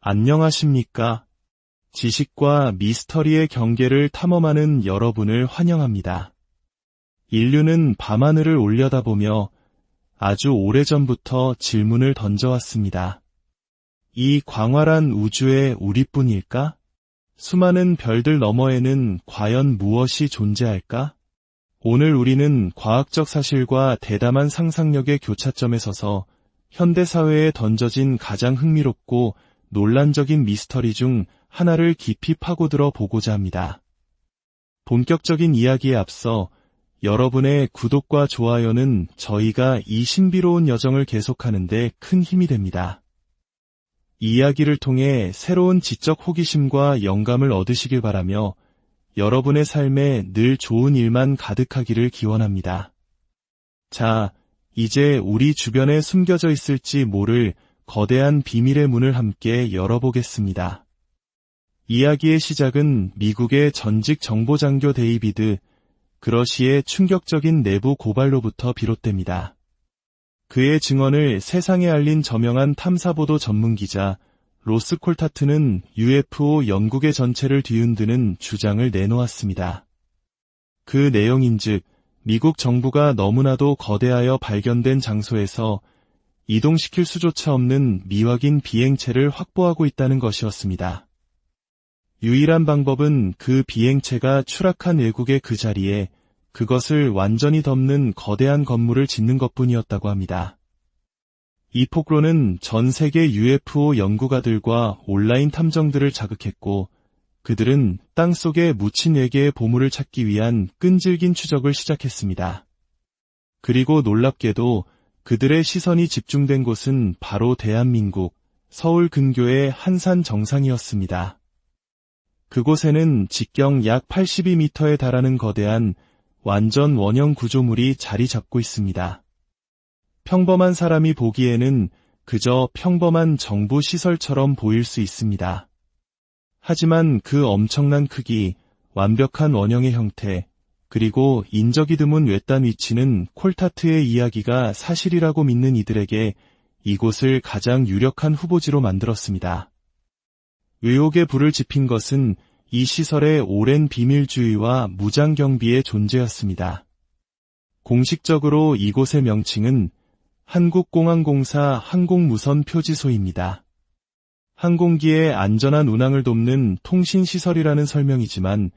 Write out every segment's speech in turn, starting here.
안녕하십니까? 지식과 미스터리의 경계를 탐험하는 여러분을 환영합니다. 인류는 밤하늘을 올려다보며 아주 오래전부터 질문을 던져왔습니다. 이 광활한 우주에 우리뿐일까? 수많은 별들 너머에는 과연 무엇이 존재할까? 오늘 우리는 과학적 사실과 대담한 상상력의 교차점에 서서 현대사회에 던져진 가장 흥미롭고 논란적인 미스터리 중 하나를 깊이 파고들어 보고자 합니다. 본격적인 이야기에 앞서 여러분의 구독과 좋아요는 저희가 이 신비로운 여정을 계속하는 데 큰 힘이 됩니다. 이 이야기를 통해 새로운 지적 호기심과 영감을 얻으시길 바라며 여러분의 삶에 늘 좋은 일만 가득하기를 기원합니다. 자, 이제 우리 주변에 숨겨져 있을지 모를 거대한 비밀의 문을 함께 열어보겠습니다. 이야기의 시작은 미국의 전직 정보장교 데이비드 그러시의 충격적인 내부 고발로부터 비롯됩니다. 그의 증언을 세상에 알린 저명한 탐사보도 전문기자 로스 콜타트는 UFO 영국의 전체를 뒤흔드는 주장을 내놓았습니다. 그 내용인즉 미국 정부가 너무나도 거대하여 발견된 장소에서 이동시킬 수조차 없는 미확인 비행체를 확보하고 있다는 것이었습니다. 유일한 방법은 그 비행체가 추락한 외국의 그 자리에 그것을 완전히 덮는 거대한 건물을 짓는 것뿐이었다고 합니다. 이 폭로는 전 세계 UFO 연구가들과 온라인 탐정들을 자극했고 그들은 땅속에 묻힌 외계의 보물을 찾기 위한 끈질긴 추적을 시작했습니다. 그리고 놀랍게도 그들의 시선이 집중된 곳은 바로 대한민국 서울 근교의 한산 정상이었습니다. 그곳에는 직경 약 82m에 달하는 거대한 완전 원형 구조물이 자리 잡고 있습니다. 평범한 사람이 보기에는 그저 평범한 정부 시설처럼 보일 수 있습니다. 하지만 그 엄청난 크기, 완벽한 원형의 형태, 그리고 인적이 드문 외딴 위치는 콜타트의 이야기가 사실이라고 믿는 이들에게 이곳을 가장 유력한 후보지로 만들었습니다. 의혹의 불을 지핀 것은 이 시설의 오랜 비밀주의와 무장경비의 존재였습니다. 공식적으로 이곳의 명칭은 한국공항공사 항공무선표지소입니다. 항공기의 안전한 운항을 돕는 통신시설이라는 설명이지만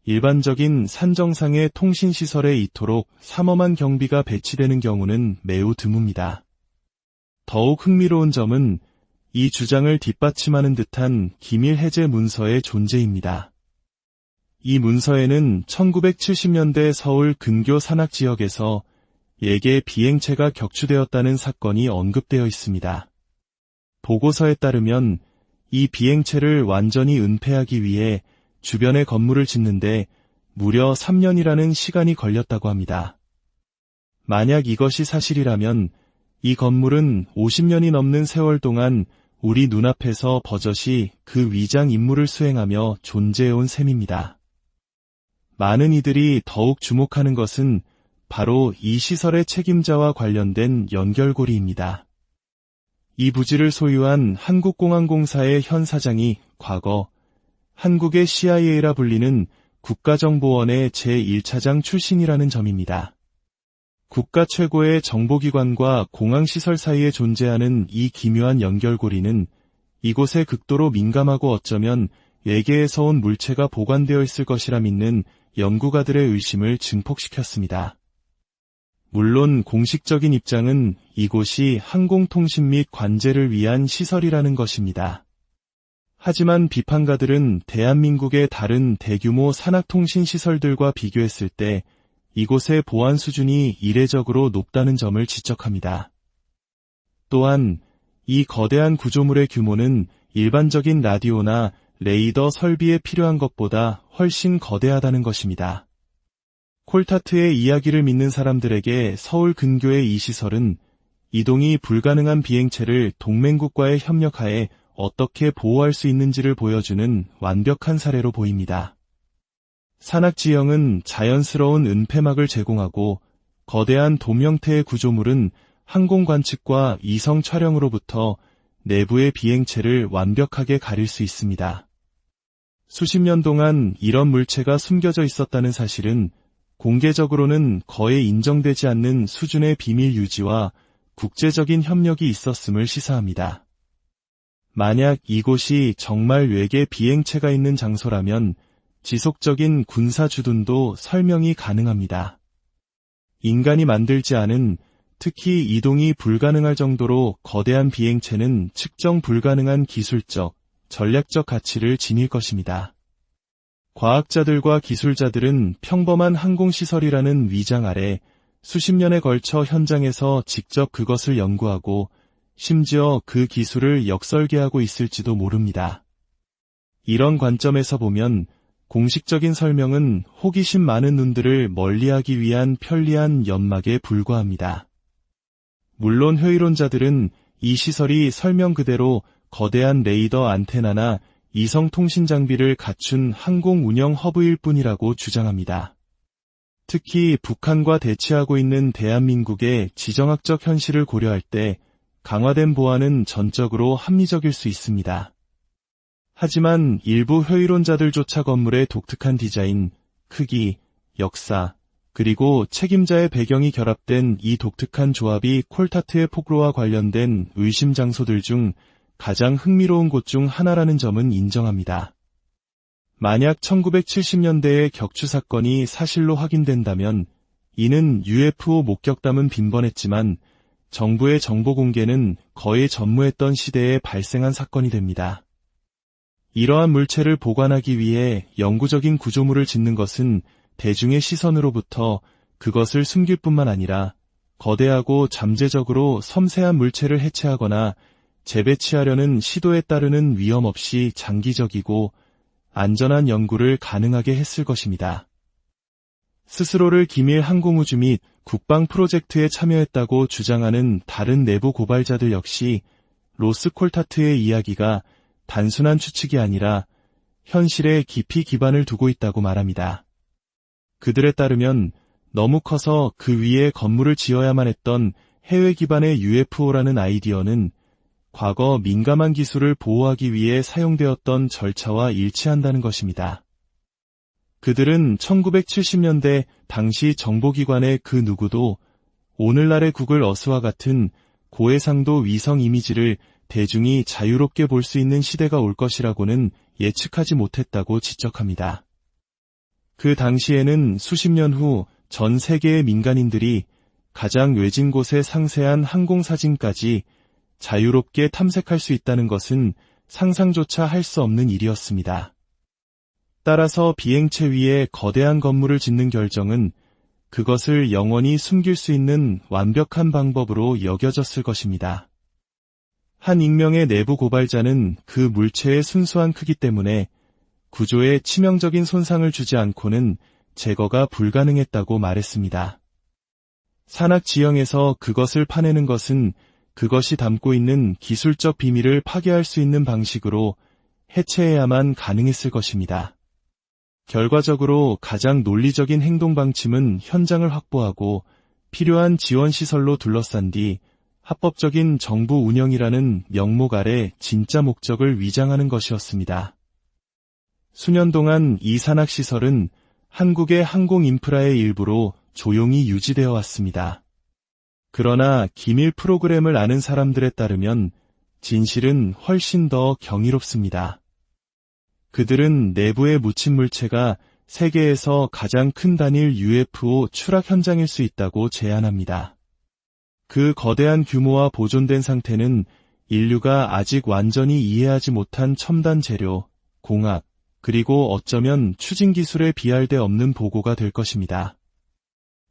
일반적인 산정상의 통신시설에 이토록 삼엄한 경비가 배치되는 경우는 매우 드뭅니다. 더욱 흥미로운 점은 이 주장을 뒷받침하는 듯한 기밀 해제 문서의 존재입니다. 이 문서에는 1970년대 서울 근교 산악 지역에서 예계 비행체가 격추되었다는 사건이 언급되어 있습니다. 보고서에 따르면 이 비행체를 완전히 은폐하기 위해 주변의 건물을 짓는데 무려 3년이라는 시간이 걸렸다고 합니다. 만약 이것이 사실이라면 이 건물은 50년이 넘는 세월 동안 우리 눈앞에서 버젓이 그 위장 임무를 수행하며 존재해온 셈입니다. 많은 이들이 더욱 주목하는 것은 바로 이 시설의 책임자와 관련된 연결고리입니다. 이 부지를 소유한 한국공항공사의 현 사장이 과거 한국의 CIA라 불리는 국가정보원의 제1차장 출신이라는 점입니다. 국가 최고의 정보기관과 공항시설 사이에 존재하는 이 기묘한 연결고리는 이곳에 극도로 민감하고 어쩌면 외계에서 온 물체가 보관되어 있을 것이라 믿는 연구가들의 의심을 증폭시켰습니다. 물론 공식적인 입장은 이곳이 항공통신 및 관제를 위한 시설이라는 것입니다. 하지만 비판가들은 대한민국의 다른 대규모 산악통신 시설들과 비교했을 때 이곳의 보안 수준이 이례적으로 높다는 점을 지적합니다. 또한 이 거대한 구조물의 규모는 일반적인 라디오나 레이더 설비에 필요한 것보다 훨씬 거대하다는 것입니다. 콜타트의 이야기를 믿는 사람들에게 서울 근교의 이 시설은 이동이 불가능한 비행체를 동맹국과의 협력하에 어떻게 보호할 수 있는지를 보여주는 완벽한 사례로 보입니다. 산악지형은 자연스러운 은폐막을 제공하고 거대한 돔 형태의 구조물은 항공 관측과 이성 촬영으로부터 내부의 비행체를 완벽하게 가릴 수 있습니다. 수십 년 동안 이런 물체가 숨겨져 있었다는 사실은 공개적으로는 거의 인정되지 않는 수준의 비밀 유지와 국제적인 협력이 있었음을 시사합니다. 만약 이곳이 정말 외계 비행체가 있는 장소라면 지속적인 군사 주둔도 설명이 가능합니다. 인간이 만들지 않은, 특히 이동이 불가능할 정도로 거대한 비행체는 측정 불가능한 기술적, 전략적 가치를 지닐 것입니다. 과학자들과 기술자들은 평범한 항공시설이라는 위장 아래 수십 년에 걸쳐 현장에서 직접 그것을 연구하고 심지어 그 기술을 역설계하고 있을지도 모릅니다. 이런 관점에서 보면 공식적인 설명은 호기심 많은 눈들을 멀리하기 위한 편리한 연막에 불과합니다. 물론 회의론자들은 이 시설이 설명 그대로 거대한 레이더 안테나나 이성 통신 장비를 갖춘 항공 운영 허브일 뿐이라고 주장합니다. 특히 북한과 대치하고 있는 대한민국의 지정학적 현실을 고려할 때 강화된 보안은 전적으로 합리적일 수 있습니다. 하지만 일부 회의론자들조차 건물의 독특한 디자인, 크기, 역사, 그리고 책임자의 배경이 결합된 이 독특한 조합이 콜타트의 폭로와 관련된 의심 장소들 중 가장 흥미로운 곳 중 하나라는 점은 인정합니다. 만약 1970년대의 격추 사건이 사실로 확인된다면 이는 UFO 목격담은 빈번했지만 정부의 정보 공개는 거의 전무했던 시대에 발생한 사건이 됩니다. 이러한 물체를 보관하기 위해 영구적인 구조물을 짓는 것은 대중의 시선으로부터 그것을 숨길 뿐만 아니라 거대하고 잠재적으로 섬세한 물체를 해체하거나 재배치하려는 시도에 따르는 위험 없이 장기적이고 안전한 연구를 가능하게 했을 것입니다. 스스로를 기밀 항공우주 및 국방 프로젝트에 참여했다고 주장하는 다른 내부 고발자들 역시 로스 콜타트의 이야기가 단순한 추측이 아니라 현실에 깊이 기반을 두고 있다고 말합니다. 그들에 따르면 너무 커서 그 위에 건물을 지어야만 했던 해외 기반의 UFO라는 아이디어는 과거 민감한 기술을 보호하기 위해 사용되었던 절차와 일치한다는 것입니다. 그들은 1970년대 당시 정보기관의 그 누구도 오늘날의 구글 어스와 같은 고해상도 위성 이미지를 대중이 자유롭게 볼 수 있는 시대가 올 것이라고는 예측하지 못했다고 지적합니다. 그 당시에는 수십 년 후 전 세계의 민간인들이 가장 외진 곳의 상세한 항공사진까지 자유롭게 탐색할 수 있다는 것은 상상조차 할 수 없는 일이었습니다. 따라서 비행체 위에 거대한 건물을 짓는 결정은 그것을 영원히 숨길 수 있는 완벽한 방법으로 여겨졌을 것입니다. 한 익명의 내부 고발자는 그 물체의 순수한 크기 때문에 구조에 치명적인 손상을 주지 않고는 제거가 불가능했다고 말했습니다. 산악 지형에서 그것을 파내는 것은 그것이 담고 있는 기술적 비밀을 파괴할 수 있는 방식으로 해체해야만 가능했을 것입니다. 결과적으로 가장 논리적인 행동 방침은 현장을 확보하고 필요한 지원 시설로 둘러싼 뒤 합법적인 정부 운영이라는 명목 아래 진짜 목적을 위장하는 것이었습니다. 수년 동안 이 산악시설은 한국의 항공 인프라의 일부로 조용히 유지되어 왔습니다. 그러나 기밀 프로그램을 아는 사람들에 따르면 진실은 훨씬 더 경이롭습니다. 그들은 내부에 묻힌 물체가 세계에서 가장 큰 단일 UFO 추락 현장일 수 있다고 제안합니다. 그 거대한 규모와 보존된 상태는 인류가 아직 완전히 이해하지 못한 첨단 재료, 공학, 그리고 어쩌면 추진 기술에 비할 데 없는 보고가 될 것입니다.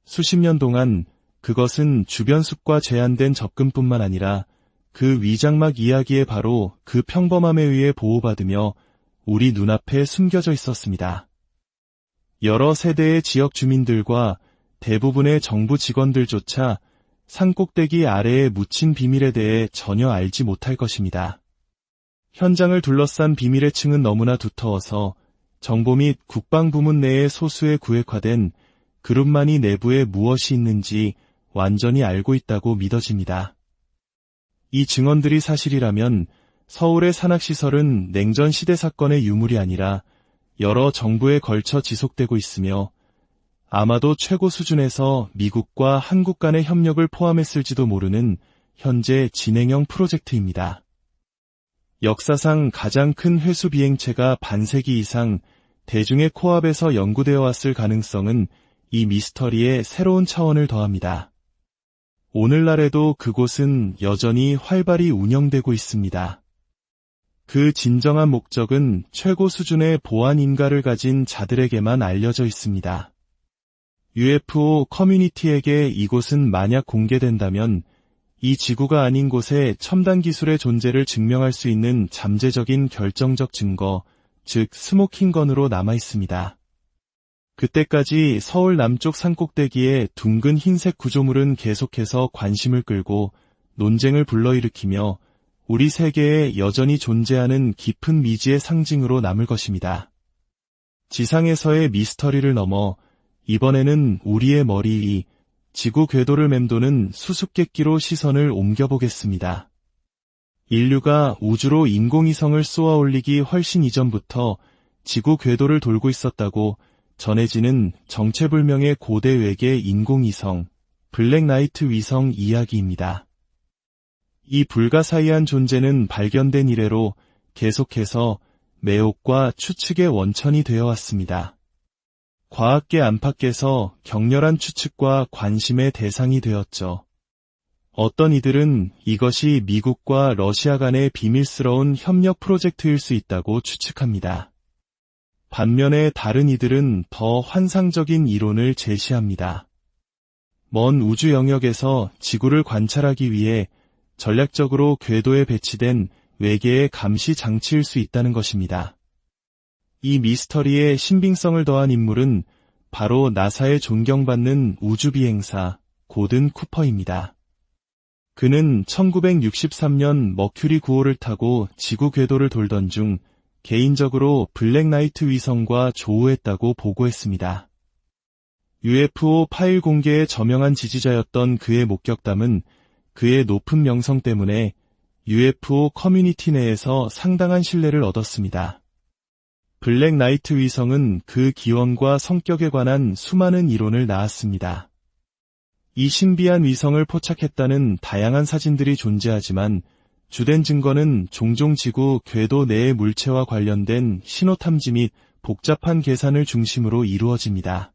수십 년 동안 그것은 주변 숲과 제한된 접근뿐만 아니라 그 위장막 이야기에 바로 그 평범함에 의해 보호받으며 우리 눈앞에 숨겨져 있었습니다. 여러 세대의 지역 주민들과 대부분의 정부 직원들조차 산꼭대기 아래에 묻힌 비밀에 대해 전혀 알지 못할 것입니다. 현장을 둘러싼 비밀의 층은 너무나 두터워서 정보 및 국방부문 내의 소수의 구획화된 그룹만이 내부에 무엇이 있는지 완전히 알고 있다고 믿어집니다. 이 증언들이 사실이라면 서울의 산악시설은 냉전 시대 사건의 유물이 아니라 여러 정부에 걸쳐 지속되고 있으며 아마도 최고 수준에서 미국과 한국 간의 협력을 포함했을지도 모르는 현재 진행형 프로젝트입니다. 역사상 가장 큰 회수 비행체가 반세기 이상 대중의 코앞에서 연구되어 왔을 가능성은 이 미스터리에 새로운 차원을 더합니다. 오늘날에도 그곳은 여전히 활발히 운영되고 있습니다. 그 진정한 목적은 최고 수준의 보안 인가를 가진 자들에게만 알려져 있습니다. UFO 커뮤니티에게 이곳은 만약 공개된다면 이 지구가 아닌 곳에 첨단 기술의 존재를 증명할 수 있는 잠재적인 결정적 증거, 즉 스모킹건으로 남아 있습니다. 그때까지 서울 남쪽 산꼭대기의 둥근 흰색 구조물은 계속해서 관심을 끌고 논쟁을 불러일으키며 우리 세계에 여전히 존재하는 깊은 미지의 상징으로 남을 것입니다. 지상에서의 미스터리를 넘어 이번에는 우리의 머리 위 지구 궤도를 맴도는 수수께끼로 시선을 옮겨보겠습니다. 인류가 우주로 인공위성을 쏘아 올리기 훨씬 이전부터 지구 궤도를 돌고 있었다고 전해지는 정체불명의 고대 외계 인공위성, 블랙나이트 위성 이야기입니다. 이 불가사의한 존재는 발견된 이래로 계속해서 매혹과 추측의 원천이 되어 왔습니다. 과학계 안팎에서 격렬한 추측과 관심의 대상이 되었죠. 어떤 이들은 이것이 미국과 러시아 간의 비밀스러운 협력 프로젝트일 수 있다고 추측합니다. 반면에 다른 이들은 더 환상적인 이론을 제시합니다. 먼 우주 영역에서 지구를 관찰하기 위해 전략적으로 궤도에 배치된 외계의 감시 장치일 수 있다는 것입니다. 이 미스터리에 신빙성을 더한 인물은 바로 나사의 존경받는 우주비행사 고든 쿠퍼입니다. 그는 1963년 머큐리 9호를 타고 지구 궤도를 돌던 중 개인적으로 블랙나이트 위성과 조우했다고 보고했습니다. UFO 파일 공개에 저명한 지지자였던 그의 목격담은 그의 높은 명성 때문에 UFO 커뮤니티 내에서 상당한 신뢰를 얻었습니다. 블랙나이트 위성은 그 기원과 성격에 관한 수많은 이론을 낳았습니다. 이 신비한 위성을 포착했다는 다양한 사진들이 존재하지만 주된 증거는 종종 지구 궤도 내의 물체와 관련된 신호 탐지 및 복잡한 계산을 중심으로 이루어집니다.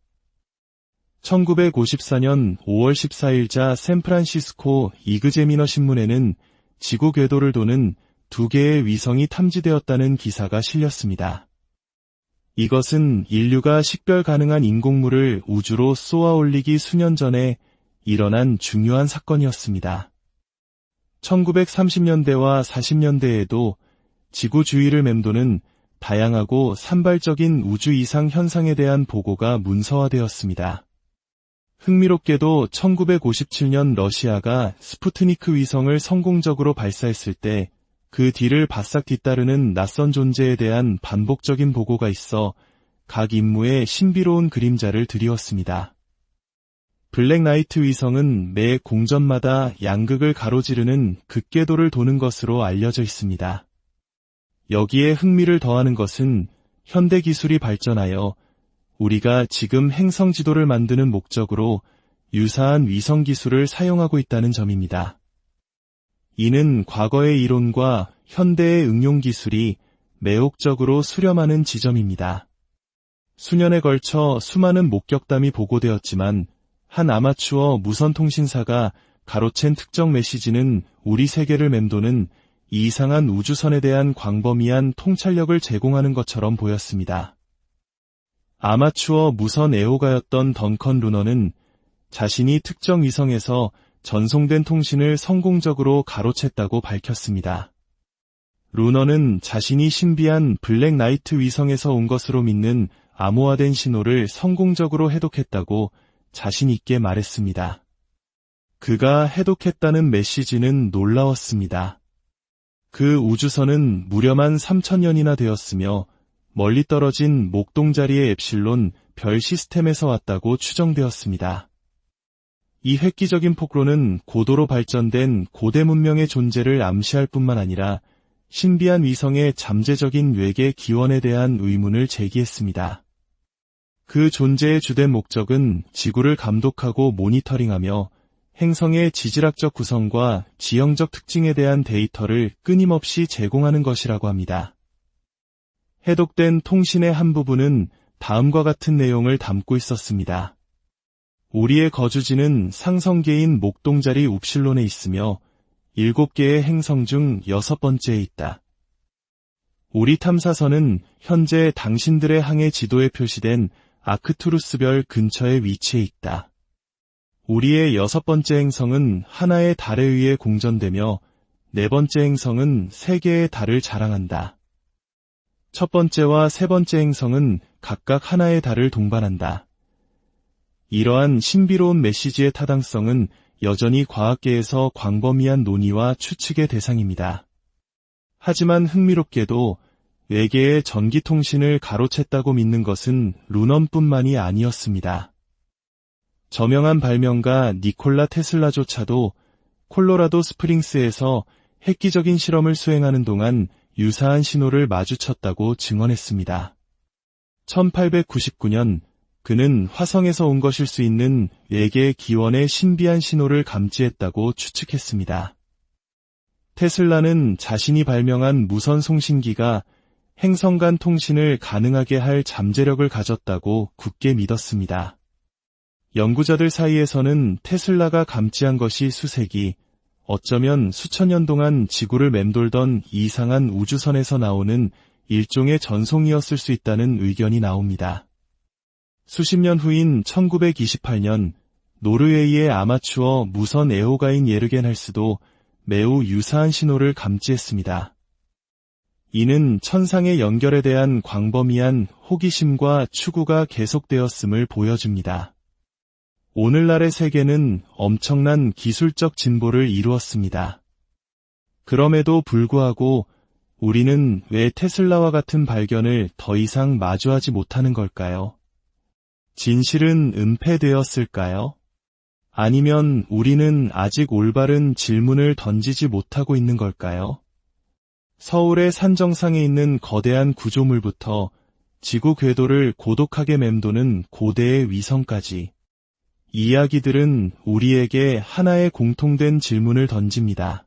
1954년 5월 14일자 샌프란시스코 이그제미너 신문에는 지구 궤도를 도는 2개의 위성이 탐지되었다는 기사가 실렸습니다. 이것은 인류가 식별 가능한 인공물을 우주로 쏘아 올리기 수년 전에 일어난 중요한 사건이었습니다. 1930년대와 40년대에도 지구 주위를 맴도는 다양하고 산발적인 우주 이상 현상에 대한 보고가 문서화되었습니다. 흥미롭게도 1957년 러시아가 스푸트니크 위성을 성공적으로 발사했을 때 그 뒤를 바싹 뒤따르는 낯선 존재에 대한 반복적인 보고가 있어 각 임무에 신비로운 그림자를 드리웠습니다. 블랙나이트 위성은 매 공전마다 양극을 가로지르는 극궤도를 도는 것으로 알려져 있습니다. 여기에 흥미를 더하는 것은 현대 기술이 발전하여 우리가 지금 행성 지도를 만드는 목적으로 유사한 위성 기술을 사용하고 있다는 점입니다. 이는 과거의 이론과 현대의 응용 기술이 매혹적으로 수렴하는 지점입니다. 수년에 걸쳐 수많은 목격담이 보고되었지만 한 아마추어 무선통신사가 가로챈 특정 메시지는 우리 세계를 맴도는 이상한 우주선에 대한 광범위한 통찰력을 제공하는 것처럼 보였습니다. 아마추어 무선 애호가였던 던컨 루너는 자신이 특정 위성에서 전송된 통신을 성공적으로 가로챘다고 밝혔습니다. 루너는 자신이 신비한 블랙나이트 위성에서 온 것으로 믿는 암호화된 신호를 성공적으로 해독했다고 자신 있게 말했습니다. 그가 해독했다는 메시지는 놀라웠습니다. 그 우주선은 무려만 3,000년이나 되었으며 멀리 떨어진 목동자리의 엡실론 별 시스템에서 왔다고 추정되었습니다. 이 획기적인 폭로는 고도로 발전된 고대 문명의 존재를 암시할 뿐만 아니라 신비한 위성의 잠재적인 외계 기원에 대한 의문을 제기했습니다. 그 존재의 주된 목적은 지구를 감독하고 모니터링하며 행성의 지질학적 구성과 지형적 특징에 대한 데이터를 끊임없이 제공하는 것이라고 합니다. 해독된 통신의 한 부분은 다음과 같은 내용을 담고 있었습니다. 우리의 거주지는 상성계인 목동자리 웁실론에 있으며 7개의 행성 중 6번째에 있다. 우리 탐사선은 현재 당신들의 항해 지도에 표시된 아크투루스별 근처에 위치해 있다. 우리의 6번째 행성은 하나의 달에 의해 공전되며 4번째 행성은 3개의 달을 자랑한다. 첫 번째와 세 번째 행성은 각각 하나의 달을 동반한다. 이러한 신비로운 메시지의 타당성은 여전히 과학계에서 광범위한 논의와 추측의 대상입니다. 하지만 흥미롭게도 외계의 전기통신을 가로챘다고 믿는 것은 루넌뿐만이 아니었습니다. 저명한 발명가 니콜라 테슬라조차도 콜로라도 스프링스에서 획기적인 실험을 수행하는 동안 유사한 신호를 마주쳤다고 증언했습니다. 1899년 그는 화성에서 온 것일 수 있는 외계 기원의 신비한 신호를 감지했다고 추측했습니다. 테슬라는 자신이 발명한 무선 송신기가 행성 간 통신을 가능하게 할 잠재력을 가졌다고 굳게 믿었습니다. 연구자들 사이에서는 테슬라가 감지한 것이 수세기, 어쩌면 수천 년 동안 지구를 맴돌던 이상한 우주선에서 나오는 일종의 전송이었을 수 있다는 의견이 나옵니다. 수십 년 후인 1928년 노르웨이의 아마추어 무선 애호가인 예르겐 할스도 매우 유사한 신호를 감지했습니다. 이는 천상의 연결에 대한 광범위한 호기심과 추구가 계속되었음을 보여줍니다. 오늘날의 세계는 엄청난 기술적 진보를 이루었습니다. 그럼에도 불구하고 우리는 왜 테슬라와 같은 발견을 더 이상 마주하지 못하는 걸까요? 진실은 은폐되었을까요? 아니면 우리는 아직 올바른 질문을 던지지 못하고 있는 걸까요? 서울의 산 정상에 있는 거대한 구조물부터 지구 궤도를 고독하게 맴도는 고대의 위성까지 이야기들은 우리에게 하나의 공통된 질문을 던집니다.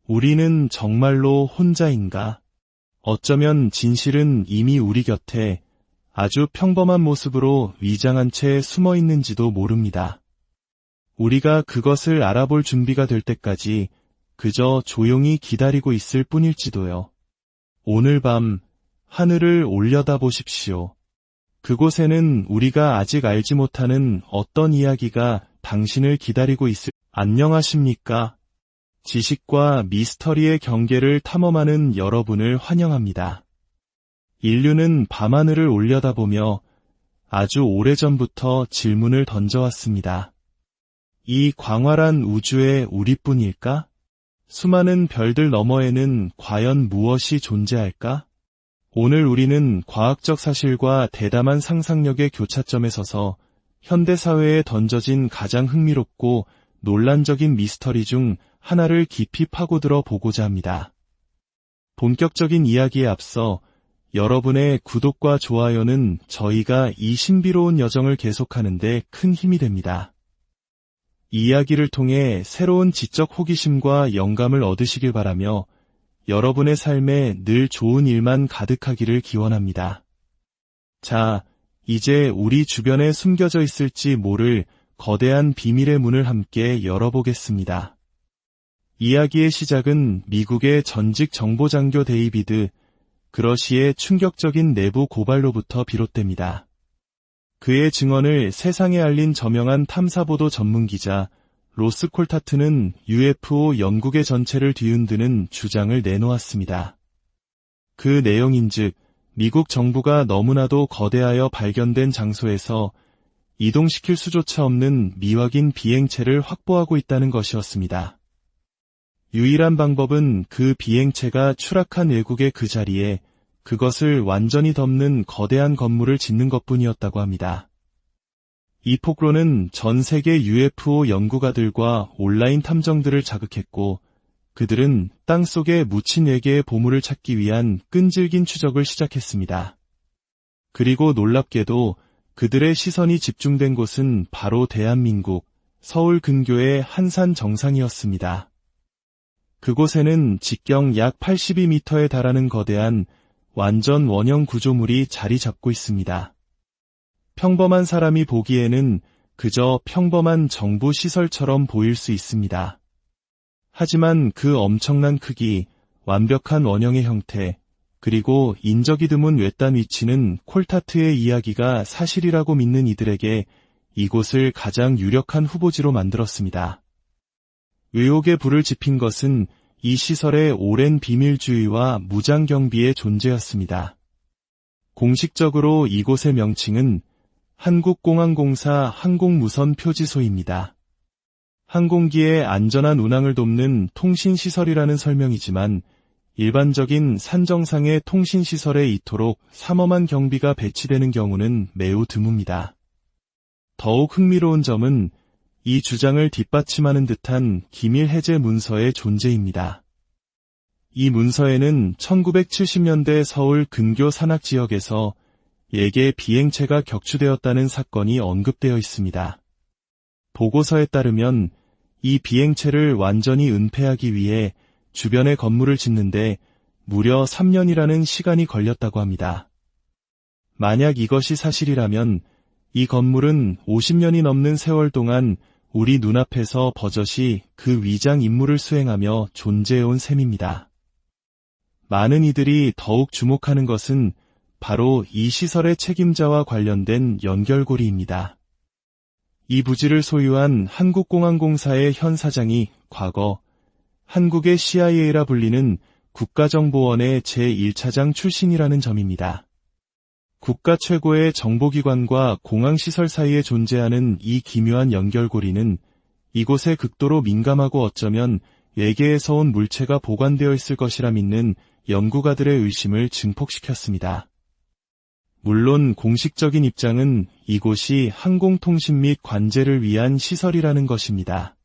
우리는 정말로 혼자인가? 어쩌면 진실은 이미 우리 곁에 아주 평범한 모습으로 위장한 채 숨어 있는지도 모릅니다. 우리가 그것을 알아볼 준비가 될 때까지 그저 조용히 기다리고 있을 뿐일지도요. 오늘 밤 하늘을 올려다보십시오. 그곳에는 우리가 아직 알지 못하는 어떤 이야기가 당신을 기다리고 있을... 안녕하십니까? 지식과 미스터리의 경계를 탐험하는 여러분을 환영합니다. 인류는 밤하늘을 올려다보며 아주 오래전부터 질문을 던져왔습니다. 이 광활한 우주에 우리뿐일까? 수많은 별들 너머에는 과연 무엇이 존재할까? 오늘 우리는 과학적 사실과 대담한 상상력의 교차점에 서서 현대사회에 던져진 가장 흥미롭고 논란적인 미스터리 중 하나를 깊이 파고들어 보고자 합니다. 본격적인 이야기에 앞서 여러분의 구독과 좋아요는 저희가 이 신비로운 여정을 계속하는 데 큰 힘이 됩니다. 이야기를 통해 새로운 지적 호기심과 영감을 얻으시길 바라며 여러분의 삶에 늘 좋은 일만 가득하기를 기원합니다. 자, 이제 우리 주변에 숨겨져 있을지 모를 거대한 비밀의 문을 함께 열어보겠습니다. 이야기의 시작은 미국의 전직 정보장교 데이비드 그러시의 충격적인 내부 고발로부터 비롯됩니다. 그의 증언을 세상에 알린 저명한 탐사보도 전문기자 로스 콜타트는 UFO 영국의 전체를 뒤흔드는 주장을 내놓았습니다. 그 내용인즉 미국 정부가 너무나도 거대하여 발견된 장소에서 이동시킬 수조차 없는 미확인 비행체를 확보하고 있다는 것이었습니다. 유일한 방법은 그 비행체가 추락한 외국의 그 자리에 그것을 완전히 덮는 거대한 건물을 짓는 것뿐이었다고 합니다. 이 폭로는 전 세계 UFO 연구가들과 온라인 탐정들을 자극했고, 그들은 땅속에 묻힌 4개의 보물을 찾기 위한 끈질긴 추적을 시작했습니다. 그리고 놀랍게도 그들의 시선이 집중된 곳은 바로 대한민국 서울 근교의 한산 정상이었습니다. 그곳에는 직경 약 82m에 달하는 거대한 완전 원형 구조물이 자리 잡고 있습니다. 평범한 사람이 보기에는 그저 평범한 정부 시설처럼 보일 수 있습니다. 하지만 그 엄청난 크기, 완벽한 원형의 형태, 그리고 인적이 드문 외딴 위치는 콜타트의 이야기가 사실이라고 믿는 이들에게 이곳을 가장 유력한 후보지로 만들었습니다. 의혹의 불을 지핀 것은 이 시설의 오랜 비밀주의와 무장경비의 존재였습니다. 공식적으로 이곳의 명칭은 한국공항공사 항공무선표지소입니다. 항공기의 안전한 운항을 돕는 통신시설이라는 설명이지만 일반적인 산정상의 통신시설에 이토록 삼엄한 경비가 배치되는 경우는 매우 드뭅니다. 더욱 흥미로운 점은 이 주장을 뒷받침하는 듯한 기밀 해제 문서의 존재입니다. 이 문서에는 1970년대 서울 근교 산악 지역에서 4개의 비행체가 격추되었다는 사건이 언급되어 있습니다. 보고서에 따르면 이 비행체를 완전히 은폐하기 위해 주변에 건물을 짓는데 무려 3년이라는 시간이 걸렸다고 합니다. 만약 이것이 사실이라면 이 건물은 50년이 넘는 세월 동안 우리 눈앞에서 버젓이 그 위장 임무를 수행하며 존재해온 셈입니다. 많은 이들이 더욱 주목하는 것은 바로 이 시설의 책임자와 관련된 연결고리입니다. 이 부지를 소유한 한국공항공사의 현 사장이 과거 한국의 CIA라 불리는 국가정보원의 제1차장 출신이라는 점입니다. 국가 최고의 정보기관과 공항시설 사이에 존재하는 이 기묘한 연결고리는 이곳에 극도로 민감하고 어쩌면 외계에서 온 물체가 보관되어 있을 것이라 믿는 연구가들의 의심을 증폭시켰습니다. 물론 공식적인 입장은 이곳이 항공통신 및 관제를 위한 시설이라는 것입니다.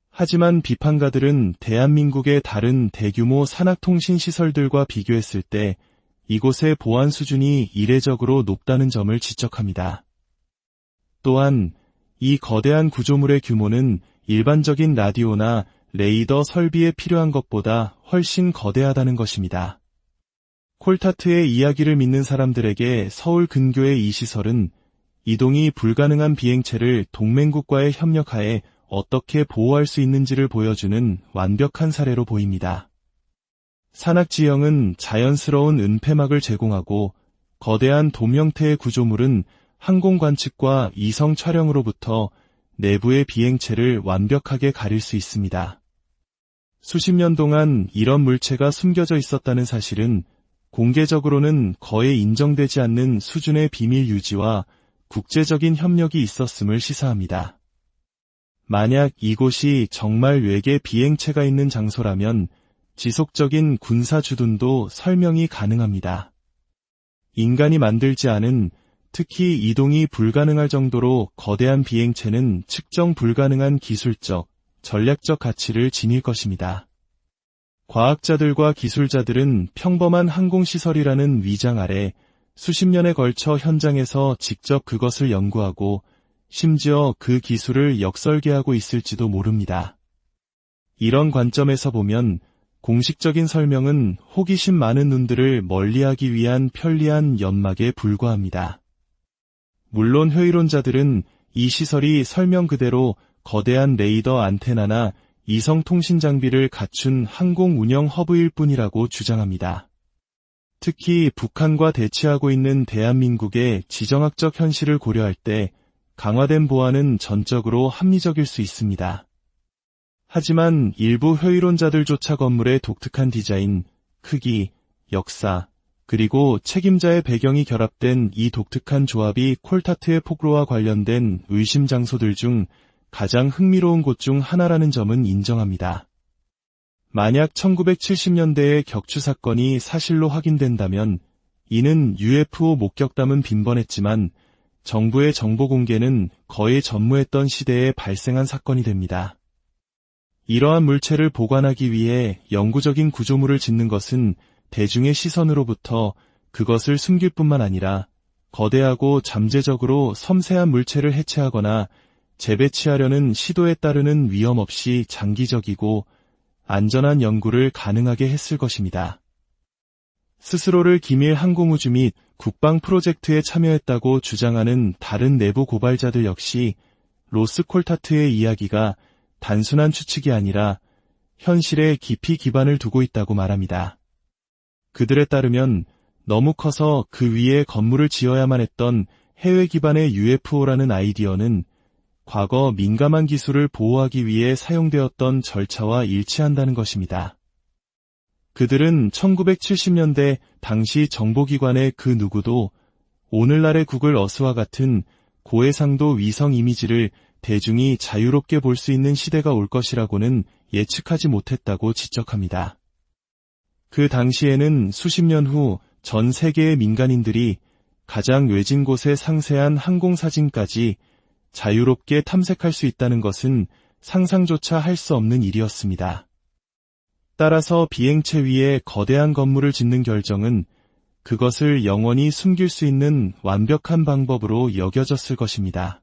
하지만 비판가들은 대한민국의 다른 대규모 산악통신시설들과 비교했을 때 이곳의 보안 수준이 이례적으로 높다는 점을 지적합니다. 또한 이 거대한 구조물의 규모는 일반적인 라디오나 레이더 설비에 필요한 것보다 훨씬 거대하다는 것입니다. 콜타트의 이야기를 믿는 사람들에게 서울 근교의 이 시설은 이동이 불가능한 비행체를 동맹국과의 협력하에 어떻게 보호할 수 있는지를 보여주는 완벽한 사례로 보입니다. 산악지형은 자연스러운 은폐막을 제공하고 거대한 돔 형태의 구조물은 항공 관측과 이성 촬영으로부터 내부의 비행체를 완벽하게 가릴 수 있습니다. 수십 년 동안 이런 물체가 숨겨져 있었다는 사실은 공개적으로는 거의 인정되지 않는 수준의 비밀 유지와 국제적인 협력이 있었음을 시사합니다. 만약 이곳이 정말 외계 비행체가 있는 장소라면 지속적인 군사 주둔도 설명이 가능합니다. 인간이 만들지 않은, 특히 이동이 불가능할 정도로 거대한 비행체는 측정 불가능한 기술적, 전략적 가치를 지닐 것입니다. 과학자들과 기술자들은 평범한 항공시설이라는 위장 아래 수십 년에 걸쳐 현장에서 직접 그것을 연구하고 심지어 그 기술을 역설계하고 있을지도 모릅니다. 이런 관점에서 보면 공식적인 설명은 호기심 많은 눈들을 멀리하기 위한 편리한 연막에 불과합니다. 물론 회의론자들은 이 시설이 설명 그대로 거대한 레이더 안테나나 이성통신 장비를 갖춘 항공 운영 허브일 뿐이라고 주장합니다. 특히 북한과 대치하고 있는 대한민국의 지정학적 현실을 고려할 때 강화된 보안은 전적으로 합리적일 수 있습니다. 하지만 일부 회의론자들조차 건물의 독특한 디자인, 크기, 역사, 그리고 책임자의 배경이 결합된 이 독특한 조합이 콜타트의 폭로와 관련된 의심 장소들 중 가장 흥미로운 곳 중 하나라는 점은 인정합니다. 만약 1970년대의 격추 사건이 사실로 확인된다면 이는 UFO 목격담은 빈번했지만 정부의 정보 공개는 거의 전무했던 시대에 발생한 사건이 됩니다. 이러한 물체를 보관하기 위해 영구적인 구조물을 짓는 것은 대중의 시선으로부터 그것을 숨길 뿐만 아니라 거대하고 잠재적으로 섬세한 물체를 해체하거나 재배치하려는 시도에 따르는 위험 없이 장기적이고 안전한 연구를 가능하게 했을 것입니다. 스스로를 기밀 항공우주 및 국방 프로젝트에 참여했다고 주장하는 다른 내부 고발자들 역시 로스콜타트의 이야기가 단순한 추측이 아니라 현실에 깊이 기반을 두고 있다고 말합니다. 그들에 따르면 너무 커서 그 위에 건물을 지어야만 했던 해외 기반의 UFO라는 아이디어는 과거 민감한 기술을 보호하기 위해 사용되었던 절차와 일치한다는 것입니다. 그들은 1970년대 당시 정보기관의 그 누구도 오늘날의 구글 어스와 같은 고해상도 위성 이미지를 대중이 자유롭게 볼 수 있는 시대가 올 것이라고는 예측하지 못했다고 지적합니다. 그 당시에는 수십 년 후 전 세계의 민간인들이 가장 외진 곳의 상세한 항공사진까지 자유롭게 탐색할 수 있다는 것은 상상조차 할 수 없는 일이었습니다. 따라서 비행체 위에 거대한 건물을 짓는 결정은 그것을 영원히 숨길 수 있는 완벽한 방법으로 여겨졌을 것입니다.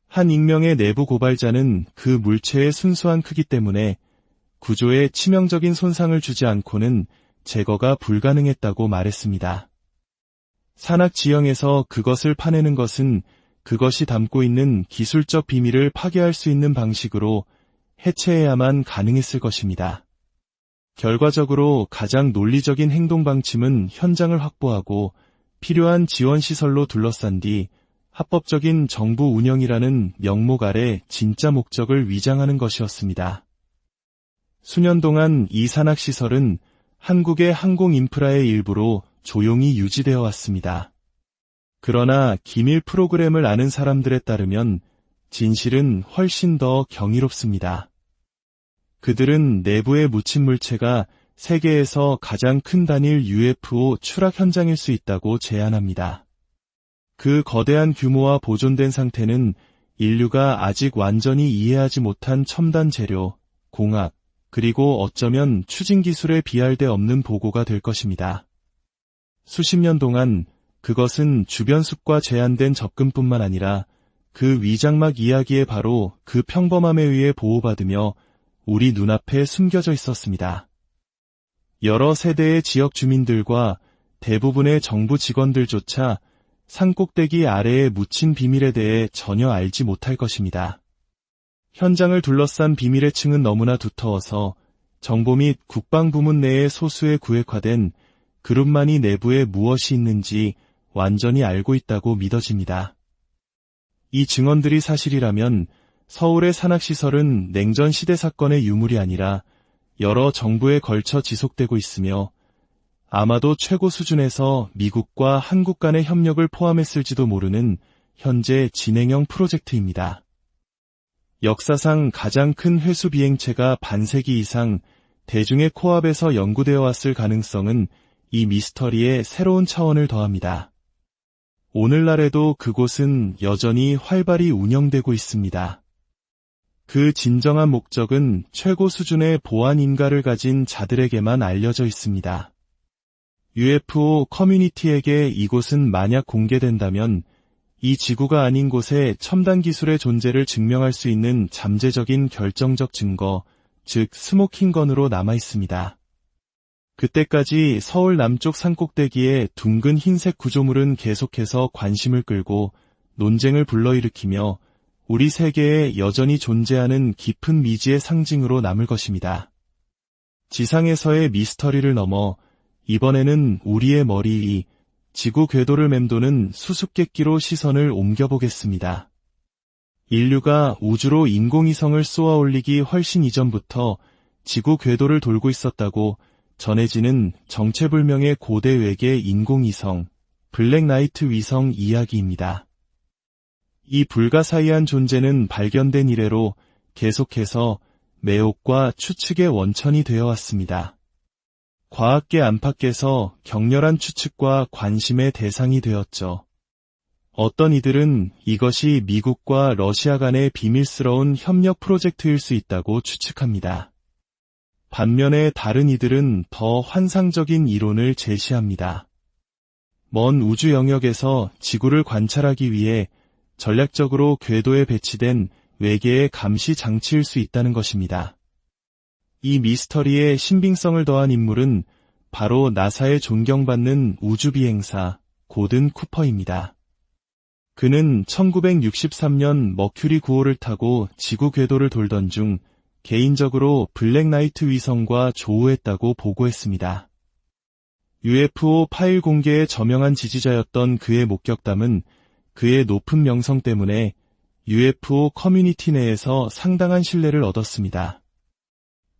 한 익명의 내부 고발자는 그 물체의 순수한 크기 때문에 구조에 치명적인 손상을 주지 않고는 제거가 불가능했다고 말했습니다. 산악 지형에서 그것을 파내는 것은 그것이 담고 있는 기술적 비밀을 파괴할 수 있는 방식으로 해체해야만 가능했을 것입니다. 결과적으로 가장 논리적인 행동 방침은 현장을 확보하고 필요한 지원 시설로 둘러싼 뒤 합법적인 정부 운영이라는 명목 아래 진짜 목적을 위장하는 것이었습니다. 수년 동안 이 산악시설은 한국의 항공 인프라의 일부로 조용히 유지되어 왔습니다. 그러나 기밀 프로그램을 아는 사람들에 따르면 진실은 훨씬 더 경이롭습니다. 그들은 내부에 묻힌 물체가 세계에서 가장 큰 단일 UFO 추락 현장일 수 있다고 제안합니다. 그 거대한 규모와 보존된 상태는 인류가 아직 완전히 이해하지 못한 첨단 재료, 공학, 그리고 어쩌면 추진 기술에 비할 데 없는 보고가 될 것입니다. 수십 년 동안 그것은 주변 숲과 제한된 접근뿐만 아니라 그 위장막 이야기에 바로 그 평범함에 의해 보호받으며 우리 눈앞에 숨겨져 있었습니다. 여러 세대의 지역 주민들과 대부분의 정부 직원들조차 산꼭대기 아래에 묻힌 비밀에 대해 전혀 알지 못할 것입니다. 현장을 둘러싼 비밀의 층은 너무나 두터워서 정보 및 국방부문 내의 소수의 구획화된 그룹만이 내부에 무엇이 있는지 완전히 알고 있다고 믿어집니다. 이 증언들이 사실이라면 서울의 산악시설은 냉전 시대 사건의 유물이 아니라 여러 정부에 걸쳐 지속되고 있으며 아마도 최고 수준에서 미국과 한국 간의 협력을 포함했을지도 모르는 현재 진행형 프로젝트입니다. 역사상 가장 큰 회수 비행체가 반세기 이상 대중의 코앞에서 연구되어 왔을 가능성은 이 미스터리에 새로운 차원을 더합니다. 오늘날에도 그곳은 여전히 활발히 운영되고 있습니다. 그 진정한 목적은 최고 수준의 보안 인가를 가진 자들에게만 알려져 있습니다. UFO 커뮤니티에게 이곳은 만약 공개된다면 이 지구가 아닌 곳에 첨단 기술의 존재를 증명할 수 있는 잠재적인 결정적 증거, 즉 스모킹건으로 남아 있습니다. 그때까지 서울 남쪽 산꼭대기의 둥근 흰색 구조물은 계속해서 관심을 끌고 논쟁을 불러일으키며 우리 세계에 여전히 존재하는 깊은 미지의 상징으로 남을 것입니다. 지상에서의 미스터리를 넘어 이번에는 우리의 머리 위 지구 궤도를 맴도는 수수께끼로 시선을 옮겨보겠습니다. 인류가 우주로 인공위성을 쏘아 올리기 훨씬 이전부터 지구 궤도를 돌고 있었다고 전해지는 정체불명의 고대 외계 인공위성, 블랙나이트 위성 이야기입니다. 이 불가사의한 존재는 발견된 이래로 계속해서 매혹과 추측의 원천이 되어 왔습니다. 과학계 안팎에서 격렬한 추측과 관심의 대상이 되었죠. 어떤 이들은 이것이 미국과 러시아 간의 비밀스러운 협력 프로젝트일 수 있다고 추측합니다. 반면에 다른 이들은 더 환상적인 이론을 제시합니다. 먼 우주 영역에서 지구를 관찰하기 위해 전략적으로 궤도에 배치된 외계의 감시 장치일 수 있다는 것입니다. 이 미스터리에 신빙성을 더한 인물은 바로 나사의 존경받는 우주비행사 고든 쿠퍼입니다. 그는 1963년 머큐리 9호를 타고 지구 궤도를 돌던 중 개인적으로 블랙 나이트 위성과 조우했다고 보고했습니다. UFO 파일 공개의 저명한 지지자였던 그의 목격담은 그의 높은 명성 때문에 UFO 커뮤니티 내에서 상당한 신뢰를 얻었습니다.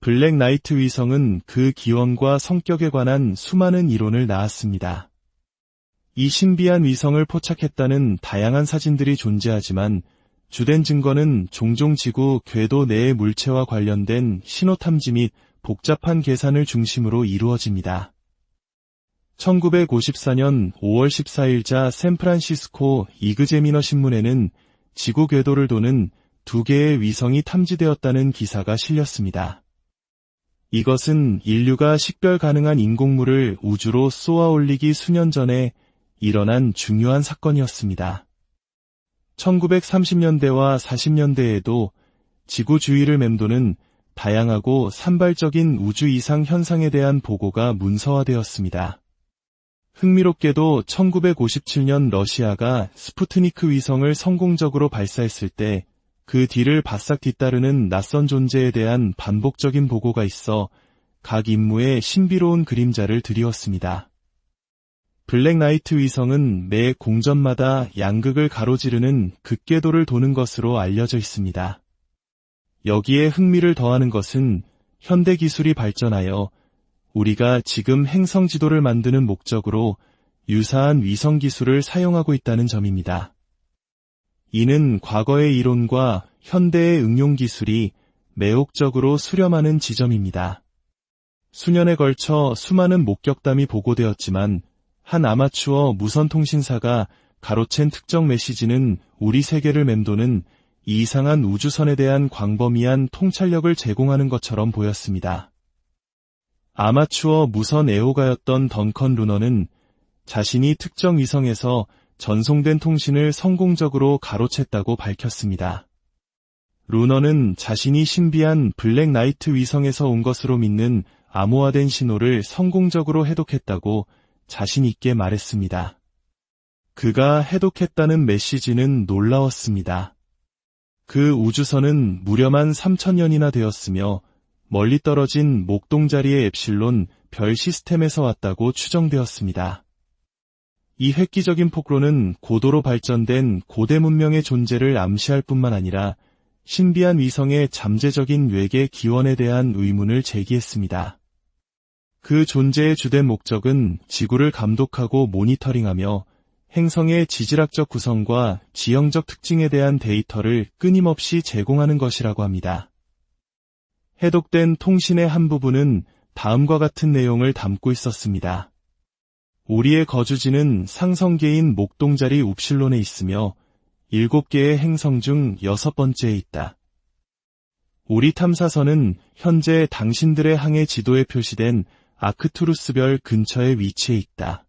블랙 나이트 위성은 그 기원과 성격에 관한 수많은 이론을 낳았습니다. 이 신비한 위성을 포착했다는 다양한 사진들이 존재하지만 주된 증거는 종종 지구 궤도 내의 물체와 관련된 신호 탐지 및 복잡한 계산을 중심으로 이루어집니다. 1954년 5월 14일자 샌프란시스코 이그제미너 신문에는 지구 궤도를 도는 2개의 위성이 탐지되었다는 기사가 실렸습니다. 이것은 인류가 식별 가능한 인공물을 우주로 쏘아 올리기 수년 전에 일어난 중요한 사건이었습니다. 1930년대와 40년대에도 지구 주위를 맴도는 다양하고 산발적인 우주 이상 현상에 대한 보고가 문서화되었습니다. 흥미롭게도 1957년 러시아가 스푸트니크 위성을 성공적으로 발사했을 때 그 뒤를 바싹 뒤따르는 낯선 존재에 대한 반복적인 보고가 있어 각 임무에 신비로운 그림자를 드리웠습니다. 블랙 나이트 위성은 매 공전마다 양극을 가로지르는 극궤도를 도는 것으로 알려져 있습니다. 여기에 흥미를 더하는 것은 현대 기술이 발전하여 우리가 지금 행성 지도를 만드는 목적으로 유사한 위성 기술을 사용하고 있다는 점입니다. 이는 과거의 이론과 현대의 응용 기술이 매혹적으로 수렴하는 지점입니다. 수년에 걸쳐 수많은 목격담이 보고되었지만 한 아마추어 무선통신사가 가로챈 특정 메시지는 우리 세계를 맴도는 이상한 우주선에 대한 광범위한 통찰력을 제공하는 것처럼 보였습니다. 아마추어 무선 애호가였던 던컨 루너는 자신이 특정 위성에서 전송된 통신을 성공적으로 가로챘다고 밝혔습니다. 루너는 자신이 신비한 블랙 나이트 위성에서 온 것으로 믿는 암호화된 신호를 성공적으로 해독했다고 자신 있게 말했습니다. 그가 해독했다는 메시지는 놀라웠습니다. 그 우주선은 무려만 3,000년이나 되었으며 멀리 떨어진 목동자리의 엡실론 별 시스템에서 왔다고 추정되었습니다. 이 획기적인 폭로는 고도로 발전된 고대 문명의 존재를 암시할 뿐만 아니라 신비한 위성의 잠재적인 외계 기원에 대한 의문을 제기했습니다. 그 존재의 주된 목적은 지구를 감독하고 모니터링하며 행성의 지질학적 구성과 지형적 특징에 대한 데이터를 끊임없이 제공하는 것이라고 합니다. 해독된 통신의 한 부분은 다음과 같은 내용을 담고 있었습니다. 우리의 거주지는 상성계인 목동자리 웁실론에 있으며 7개의 행성 중 6번째에 있다. 우리 탐사선은 현재 당신들의 항해 지도에 표시된 아크투루스별 근처에 위치해 있다.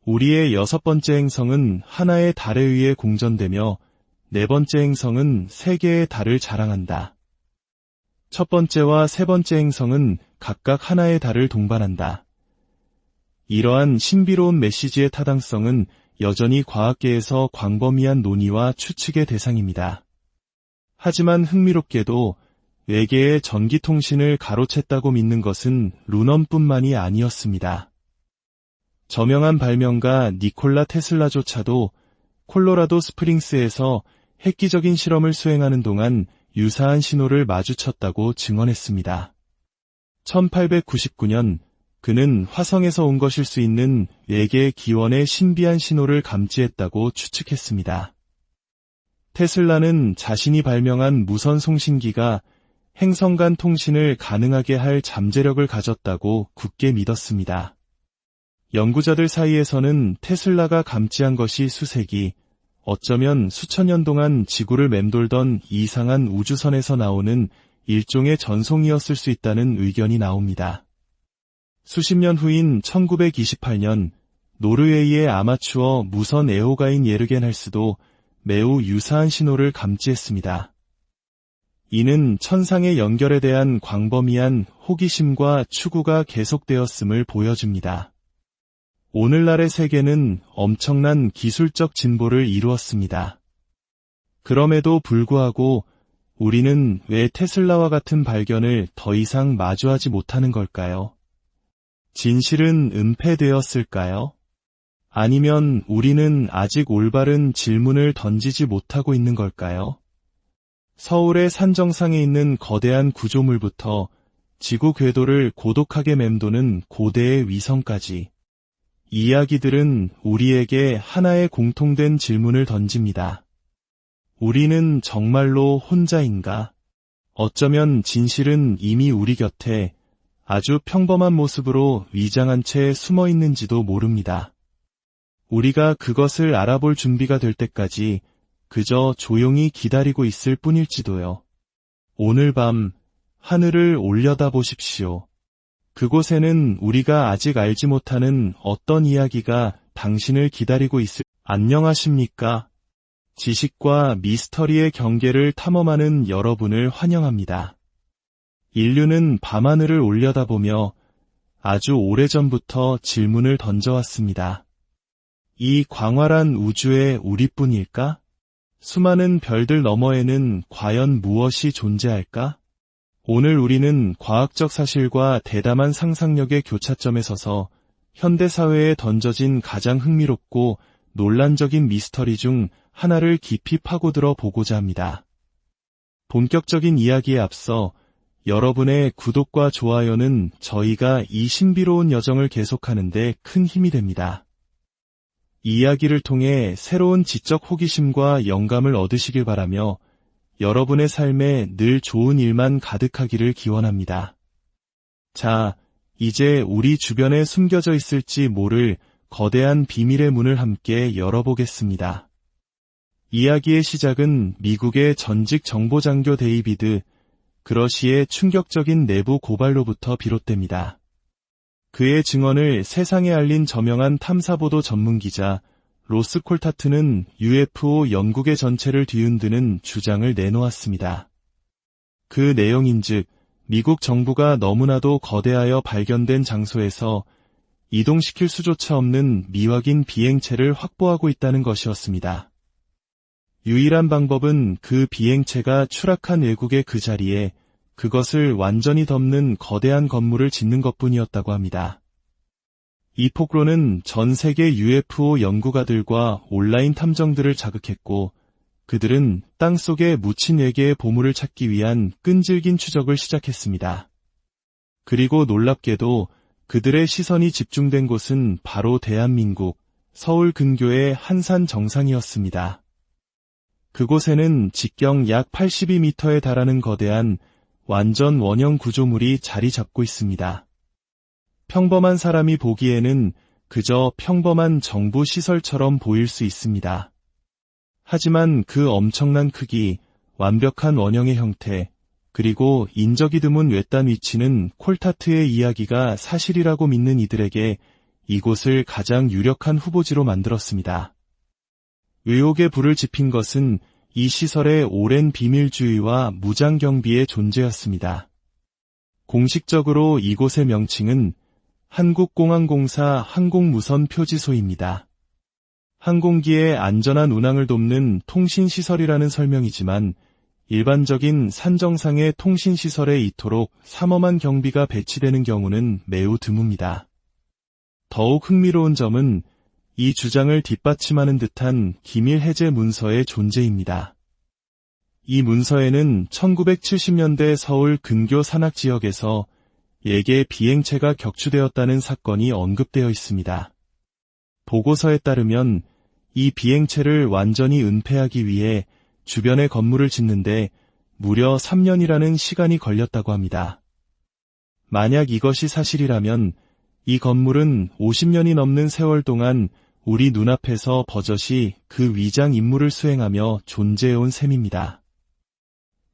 우리의 6번째 행성은 하나의 달에 의해 공전되며 4번째 행성은 3개의 달을 자랑한다. 첫 번째와 세 번째 행성은 각각 하나의 달을 동반한다. 이러한 신비로운 메시지의 타당성은 여전히 과학계에서 광범위한 논의와 추측의 대상입니다. 하지만 흥미롭게도 외계의 전기통신을 가로챘다고 믿는 것은 루넌뿐만이 아니었습니다. 저명한 발명가 니콜라 테슬라조차도 콜로라도 스프링스에서 획기적인 실험을 수행하는 동안 유사한 신호를 마주쳤다고 증언했습니다. 1899년 그는 화성에서 온 것일 수 있는 외계 기원의 신비한 신호를 감지했다고 추측했습니다. 테슬라는 자신이 발명한 무선 송신기가 행성 간 통신을 가능하게 할 잠재력을 가졌다고 굳게 믿었습니다. 연구자들 사이에서는 테슬라가 감지한 것이 수세기 어쩌면 수천 년 동안 지구를 맴돌던 이상한 우주선에서 나오는 일종의 전송이었을 수 있다는 의견이 나옵니다. 수십 년 후인 1928년 노르웨이의 아마추어 무선 애호가인 예르겐 할스도 매우 유사한 신호를 감지했습니다. 이는 천상의 연결에 대한 광범위한 호기심과 추구가 계속되었음을 보여줍니다. 오늘날의 세계는 엄청난 기술적 진보를 이루었습니다. 그럼에도 불구하고 우리는 왜 테슬라와 같은 발견을 더 이상 마주하지 못하는 걸까요? 진실은 은폐되었을까요? 아니면 우리는 아직 올바른 질문을 던지지 못하고 있는 걸까요? 서울의 산정상에 있는 거대한 구조물부터 지구 궤도를 고독하게 맴도는 고대의 위성까지 이야기들은 우리에게 하나의 공통된 질문을 던집니다. 우리는 정말로 혼자인가? 어쩌면 진실은 이미 우리 곁에 아주 평범한 모습으로 위장한 채 숨어 있는지도 모릅니다. 우리가 그것을 알아볼 준비가 될 때까지 그저 조용히 기다리고 있을 뿐일지도요. 오늘 밤 하늘을 올려다보십시오. 그곳에는 우리가 아직 알지 못하는 어떤 이야기가 당신을 기다리고 있을... 안녕하십니까? 지식과 미스터리의 경계를 탐험하는 여러분을 환영합니다. 인류는 밤하늘을 올려다보며 아주 오래전부터 질문을 던져왔습니다. 이 광활한 우주에 우리뿐일까? 수많은 별들 너머에는 과연 무엇이 존재할까? 오늘 우리는 과학적 사실과 대담한 상상력의 교차점에 서서 현대사회에 던져진 가장 흥미롭고 논란적인 미스터리 중 하나를 깊이 파고들어 보고자 합니다. 본격적인 이야기에 앞서 여러분의 구독과 좋아요는 저희가 이 신비로운 여정을 계속하는 데 큰 힘이 됩니다. 이야기를 통해 새로운 지적 호기심과 영감을 얻으시길 바라며 여러분의 삶에 늘 좋은 일만 가득하기를 기원합니다. 자, 이제 우리 주변에 숨겨져 있을지 모를 거대한 비밀의 문을 함께 열어보겠습니다. 이야기의 시작은 미국의 전직 정보장교 데이비드 그러시의 충격적인 내부 고발로부터 비롯됩니다. 그의 증언을 세상에 알린 저명한 탐사보도 전문기자 로스 콜타트는 UFO 영국의 전체를 뒤흔드는 주장을 내놓았습니다. 그 내용인즉 미국 정부가 너무나도 거대하여 발견된 장소에서 이동시킬 수조차 없는 미확인 비행체를 확보하고 있다는 것이었습니다. 유일한 방법은 그 비행체가 추락한 외국의 그 자리에 그것을 완전히 덮는 거대한 건물을 짓는 것뿐이었다고 합니다. 이 폭로는 전 세계 UFO 연구가들과 온라인 탐정들을 자극했고 그들은 땅속에 묻힌 외계의 보물을 찾기 위한 끈질긴 추적을 시작했습니다. 그리고 놀랍게도 그들의 시선이 집중된 곳은 바로 대한민국 서울 근교의 한산 정상이었습니다. 그곳에는 직경 약 82m에 달하는 거대한 완전 원형 구조물이 자리 잡고 있습니다. 평범한 사람이 보기에는 그저 평범한 정부 시설처럼 보일 수 있습니다. 하지만 그 엄청난 크기, 완벽한 원형의 형태, 그리고 인적이 드문 외딴 위치는 콜타트의 이야기가 사실이라고 믿는 이들에게 이곳을 가장 유력한 후보지로 만들었습니다. 의혹의 불을 지핀 것은 이 시설의 오랜 비밀주의와 무장경비의 존재였습니다. 공식적으로 이곳의 명칭은 한국공항공사 항공무선표지소입니다. 항공기의 안전한 운항을 돕는 통신시설이라는 설명이지만 일반적인 산정상의 통신시설에 이토록 삼엄한 경비가 배치되는 경우는 매우 드뭅니다. 더욱 흥미로운 점은 이 주장을 뒷받침하는 듯한 기밀 해제 문서의 존재입니다. 이 문서에는 1970년대 서울 근교 산악 지역에서 예계 비행체가 격추되었다는 사건이 언급되어 있습니다. 보고서에 따르면 이 비행체를 완전히 은폐하기 위해 주변에 건물을 짓는데 무려 3년이라는 시간이 걸렸다고 합니다. 만약 이것이 사실이라면 이 건물은 50년이 넘는 세월 동안 우리 눈앞에서 버젓이 그 위장 임무를 수행하며 존재해온 셈입니다.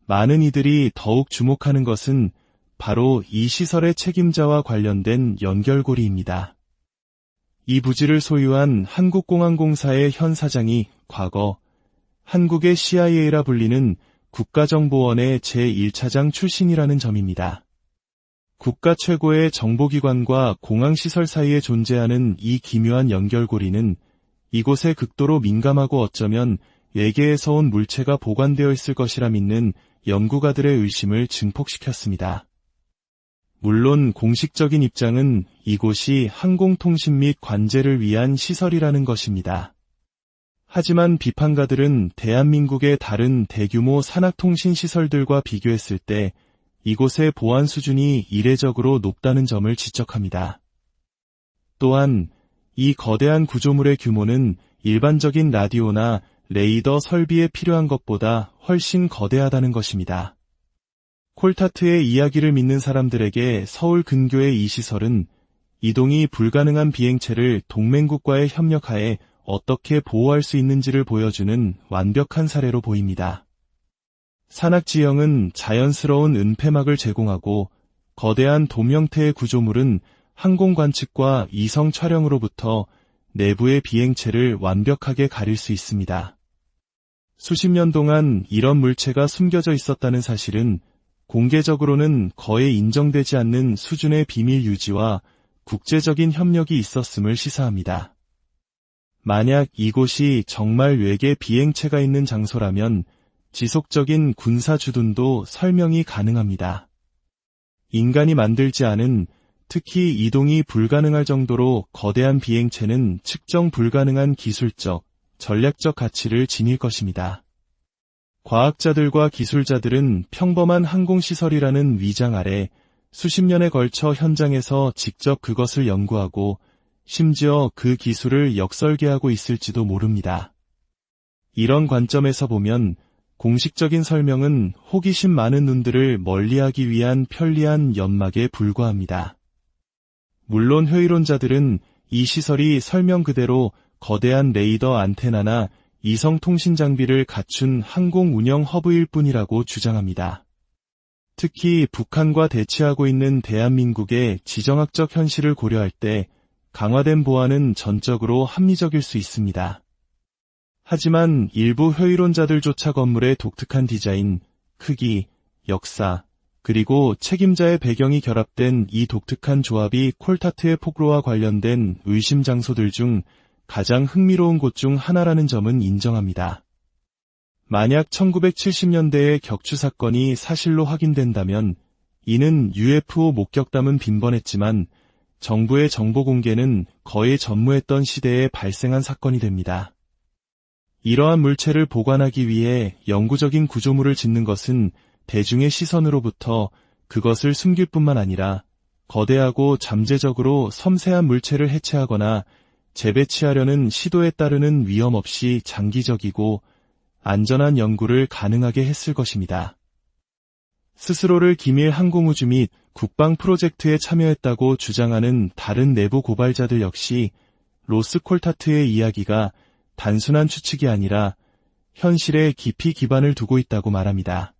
많은 이들이 더욱 주목하는 것은 바로 이 시설의 책임자와 관련된 연결고리입니다. 이 부지를 소유한 한국공항공사의 현 사장이 과거 한국의 CIA라 불리는 국가정보원의 제1차장 출신이라는 점입니다. 국가 최고의 정보기관과 공항시설 사이에 존재하는 이 기묘한 연결고리는 이곳에 극도로 민감하고 어쩌면 외계에서 온 물체가 보관되어 있을 것이라 믿는 연구가들의 의심을 증폭시켰습니다. 물론 공식적인 입장은 이곳이 항공통신 및 관제를 위한 시설이라는 것입니다. 하지만 비판가들은 대한민국의 다른 대규모 산학통신시설들과 비교했을 때 이곳의 보안 수준이 이례적으로 높다는 점을 지적합니다. 또한 이 거대한 구조물의 규모는 일반적인 라디오나 레이더 설비에 필요한 것보다 훨씬 거대하다는 것입니다. 콜타트의 이야기를 믿는 사람들에게 서울 근교의 이 시설은 이동이 불가능한 비행체를 동맹국과의 협력하에 어떻게 보호할 수 있는지를 보여주는 완벽한 사례로 보입니다. 산악지형은 자연스러운 은폐막을 제공하고 거대한 돔 형태의 구조물은 항공 관측과 이성 촬영으로부터 내부의 비행체를 완벽하게 가릴 수 있습니다. 수십 년 동안 이런 물체가 숨겨져 있었다는 사실은 공개적으로는 거의 인정되지 않는 수준의 비밀 유지와 국제적인 협력이 있었음을 시사합니다. 만약 이곳이 정말 외계 비행체가 있는 장소라면 지속적인 군사 주둔도 설명이 가능합니다. 인간이 만들지 않은, 특히 이동이 불가능할 정도로 거대한 비행체는 측정 불가능한 기술적, 전략적 가치를 지닐 것입니다. 과학자들과 기술자들은 평범한 항공시설이라는 위장 아래 수십 년에 걸쳐 현장에서 직접 그것을 연구하고 심지어 그 기술을 역설계하고 있을지도 모릅니다. 이런 관점에서 보면 공식적인 설명은 호기심 많은 눈들을 멀리하기 위한 편리한 연막에 불과합니다. 물론 회의론자들은 이 시설이 설명 그대로 거대한 레이더 안테나나 이성통신 장비를 갖춘 항공 운영 허브일 뿐이라고 주장합니다. 특히 북한과 대치하고 있는 대한민국의 지정학적 현실을 고려할 때 강화된 보안은 전적으로 합리적일 수 있습니다. 하지만 일부 회의론자들조차 건물의 독특한 디자인, 크기, 역사, 그리고 책임자의 배경이 결합된 이 독특한 조합이 콜타트의 폭로와 관련된 의심 장소들 중 가장 흥미로운 곳 중 하나라는 점은 인정합니다. 만약 1970년대의 격추 사건이 사실로 확인된다면 이는 UFO 목격담은 빈번했지만 정부의 정보 공개는 거의 전무했던 시대에 발생한 사건이 됩니다. 이러한 물체를 보관하기 위해 영구적인 구조물을 짓는 것은 대중의 시선으로부터 그것을 숨길 뿐만 아니라 거대하고 잠재적으로 섬세한 물체를 해체하거나 재배치하려는 시도에 따르는 위험 없이 장기적이고 안전한 연구를 가능하게 했을 것입니다. 스스로를 기밀 항공우주 및 국방 프로젝트에 참여했다고 주장하는 다른 내부 고발자들 역시 로스콜타트의 이야기가 단순한 추측이 아니라 현실에 깊이 기반을 두고 있다고 말합니다.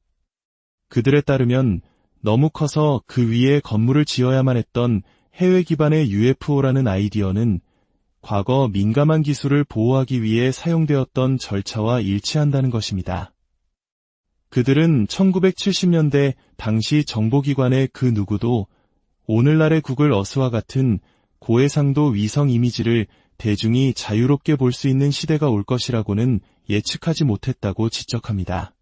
그들에 따르면 너무 커서 그 위에 건물을 지어야만 했던 해외 기반의 UFO라는 아이디어는 과거 민감한 기술을 보호하기 위해 사용되었던 절차와 일치한다는 것입니다. 그들은 1970년대 당시 정보기관의 그 누구도 오늘날의 구글 어스와 같은 고해상도 위성 이미지를 대중이 자유롭게 볼 수 있는 시대가 올 것이라고는 예측하지 못했다고 지적합니다.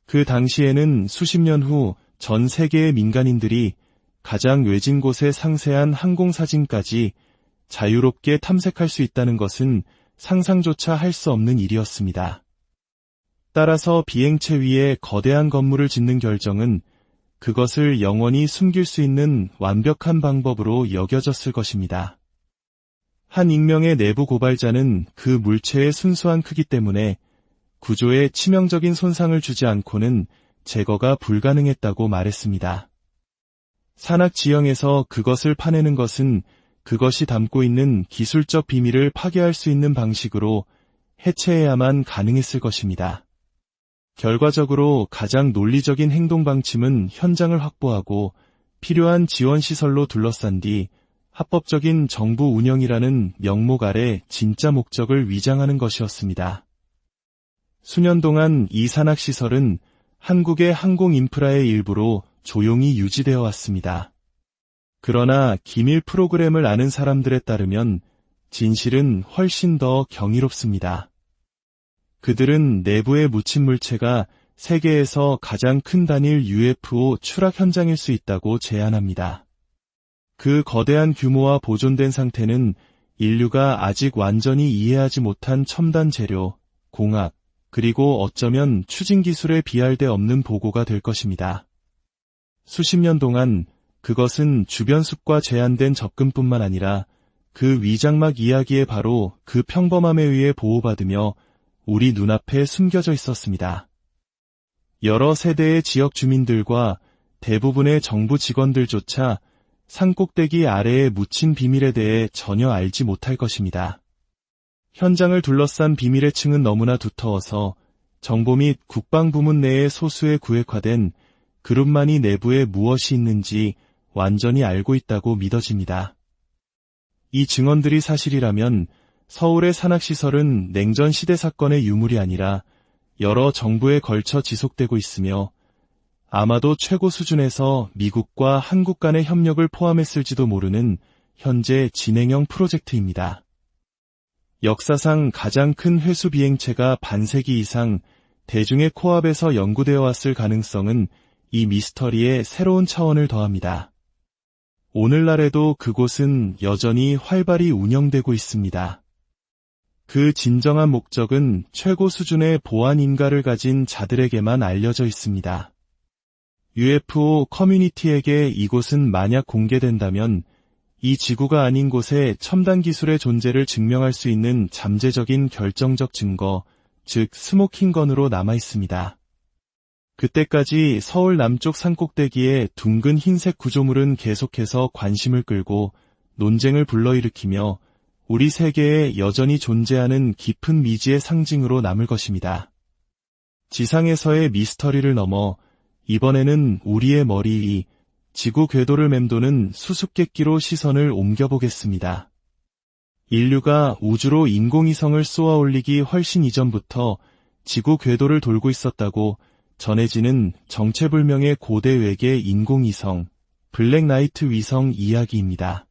그 당시에는 수십 년 후 전 세계의 민간인들이 가장 외진 곳의 상세한 항공사진까지 자유롭게 탐색할 수 있다는 것은 상상조차 할 수 없는 일이었습니다. 따라서 비행체 위에 거대한 건물을 짓는 결정은 그것을 영원히 숨길 수 있는 완벽한 방법으로 여겨졌을 것입니다. 한 익명의 내부 고발자는 그 물체의 순수한 크기 때문에 구조에 치명적인 손상을 주지 않고는 제거가 불가능했다고 말했습니다. 산악 지형에서 그것을 파내는 것은 그것이 담고 있는 기술적 비밀을 파괴할 수 있는 방식으로 해체해야만 가능했을 것입니다. 결과적으로 가장 논리적인 행동 방침은 현장을 확보하고 필요한 지원 시설로 둘러싼 뒤 합법적인 정부 운영이라는 명목 아래 진짜 목적을 위장하는 것이었습니다. 수년 동안 이 산악시설은 한국의 항공 인프라의 일부로 조용히 유지되어 왔습니다. 그러나 기밀 프로그램을 아는 사람들에 따르면 진실은 훨씬 더 경이롭습니다. 그들은 내부에 묻힌 물체가 세계에서 가장 큰 단일 UFO 추락 현장일 수 있다고 제안합니다. 그 거대한 규모와 보존된 상태는 인류가 아직 완전히 이해하지 못한 첨단 재료, 공학, 그리고 어쩌면 추진 기술에 비할 데 없는 보고가 될 것입니다. 수십 년 동안 그것은 주변 숲과 제한된 접근뿐만 아니라 그 위장막 이야기에 바로 그 평범함에 의해 보호받으며 우리 눈앞에 숨겨져 있었습니다. 여러 세대의 지역 주민들과 대부분의 정부 직원들조차 산꼭대기 아래에 묻힌 비밀에 대해 전혀 알지 못할 것입니다. 현장을 둘러싼 비밀의 층은 너무나 두터워서 정보 및 국방부문 내의 소수의 구획화된 그룹만이 내부에 무엇이 있는지 완전히 알고 있다고 믿어집니다. 이 증언들이 사실이라면 서울의 산악시설은 냉전 시대 사건의 유물이 아니라 여러 정부에 걸쳐 지속되고 있으며 아마도 최고 수준에서 미국과 한국 간의 협력을 포함했을지도 모르는 현재 진행형 프로젝트입니다. 역사상 가장 큰 회수 비행체가 반세기 이상 대중의 코앞에서 연구되어 왔을 가능성은 이 미스터리에 새로운 차원을 더합니다. 오늘날에도 그곳은 여전히 활발히 운영되고 있습니다. 그 진정한 목적은 최고 수준의 보안 인가를 가진 자들에게만 알려져 있습니다. UFO 커뮤니티에게 이곳은 만약 공개된다면 이 지구가 아닌 곳에 첨단 기술의 존재를 증명할 수 있는 잠재적인 결정적 증거, 즉 스모킹건으로 남아 있습니다. 그때까지 서울 남쪽 산꼭대기의 둥근 흰색 구조물은 계속해서 관심을 끌고 논쟁을 불러일으키며 우리 세계에 여전히 존재하는 깊은 미지의 상징으로 남을 것입니다. 지상에서의 미스터리를 넘어 이번에는 우리의 머리 위 지구 궤도를 맴도는 수수께끼로 시선을 옮겨보겠습니다. 인류가 우주로 인공위성을 쏘아 올리기 훨씬 이전부터 지구 궤도를 돌고 있었다고 전해지는 정체불명의 고대 외계 인공위성, 블랙나이트 위성 이야기입니다.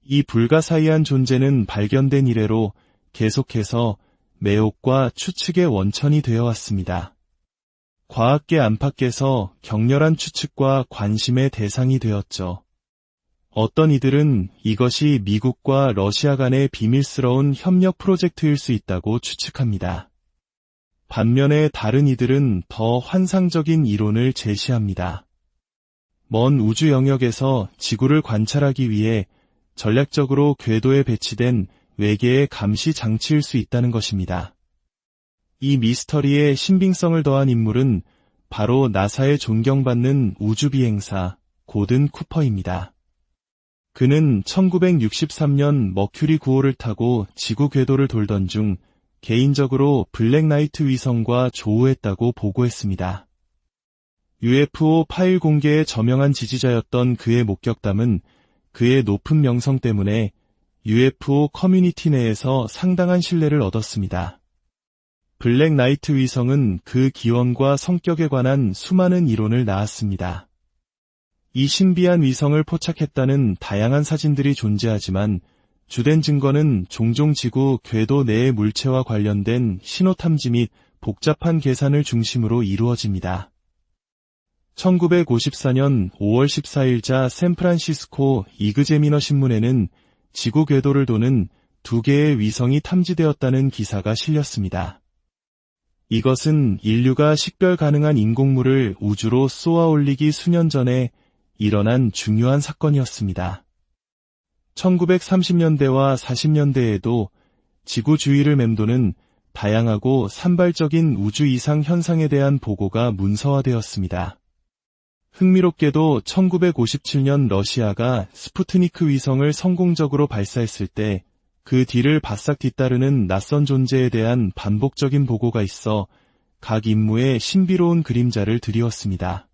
이 불가사의한 존재는 발견된 이래로 계속해서 매혹과 추측의 원천이 되어 왔습니다. 과학계 안팎에서 격렬한 추측과 관심의 대상이 되었죠. 어떤 이들은 이것이 미국과 러시아 간의 비밀스러운 협력 프로젝트일 수 있다고 추측합니다. 반면에 다른 이들은 더 환상적인 이론을 제시합니다. 먼 우주 영역에서 지구를 관찰하기 위해 전략적으로 궤도에 배치된 외계의 감시 장치일 수 있다는 것입니다. 이 미스터리에 신빙성을 더한 인물은 바로 나사의 존경받는 우주비행사 고든 쿠퍼입니다. 그는 1963년 머큐리 9호를 타고 지구 궤도를 돌던 중 개인적으로 블랙나이트 위성과 조우했다고 보고했습니다. UFO 파일 공개의 저명한 지지자였던 그의 목격담은 그의 높은 명성 때문에 UFO 커뮤니티 내에서 상당한 신뢰를 얻었습니다. 블랙나이트 위성은 그 기원과 성격에 관한 수많은 이론을 낳았습니다. 이 신비한 위성을 포착했다는 다양한 사진들이 존재하지만 주된 증거는 종종 지구 궤도 내의 물체와 관련된 신호 탐지 및 복잡한 계산을 중심으로 이루어집니다. 1954년 5월 14일자 샌프란시스코 이그제미너 신문에는 지구 궤도를 도는 2개의 위성이 탐지되었다는 기사가 실렸습니다. 이것은 인류가 식별 가능한 인공물을 우주로 쏘아 올리기 수년 전에 일어난 중요한 사건이었습니다. 1930년대와 40년대에도 지구 주위를 맴도는 다양하고 산발적인 우주 이상 현상에 대한 보고가 문서화되었습니다. 흥미롭게도 1957년 러시아가 스푸트니크 위성을 성공적으로 발사했을 때 그 뒤를 바싹 뒤따르는 낯선 존재에 대한 반복적인 보고가 있어 각 임무에 신비로운 그림자를 드리웠습니다.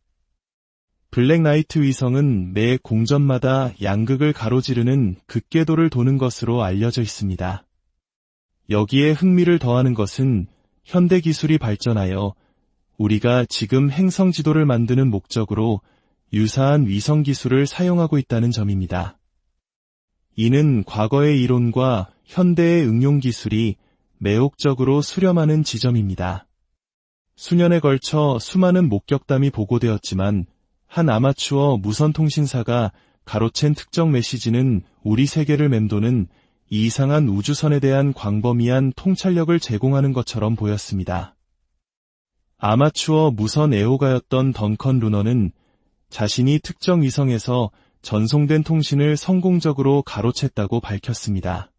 블랙나이트 위성은 매 공전마다 양극을 가로지르는 극궤도를 도는 것으로 알려져 있습니다. 여기에 흥미를 더하는 것은 현대 기술이 발전하여 우리가 지금 행성 지도를 만드는 목적으로 유사한 위성 기술을 사용하고 있다는 점입니다. 이는 과거의 이론과 현대의 응용 기술이 매혹적으로 수렴하는 지점입니다. 수년에 걸쳐 수많은 목격담이 보고되었지만 한 아마추어 무선통신사가 가로챈 특정 메시지는 우리 세계를 맴도는 이상한 우주선에 대한 광범위한 통찰력을 제공하는 것처럼 보였습니다. 아마추어 무선 애호가였던 던컨 루너는 자신이 특정 위성에서 전송된 통신을 성공적으로 가로챘다고 밝혔습니다.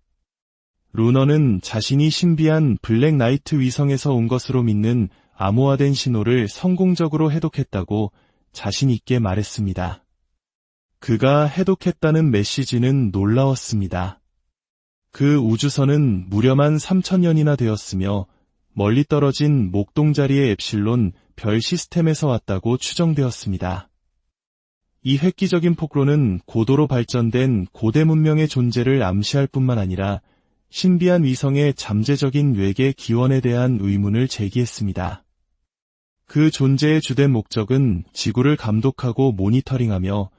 루너는 자신이 신비한 블랙나이트 위성에서 온 것으로 믿는 암호화된 신호를 성공적으로 해독했다고 자신 있게 말했습니다. 그가 해독했다는 메시지는 놀라웠습니다. 그 우주선은 무려만 3,000년이나 되었으며 멀리 떨어진 목동자리의 엡실론 별 시스템에서 왔다고 추정되었습니다. 이 획기적인 폭로는 고도로 발전된 고대 문명의 존재를 암시할 뿐만 아니라 신비한 위성의 잠재적인 외계 기원에 대한 의문을 제기했습니다. 그 존재의 주된 목적은 지구를 감독하고 모니터링하며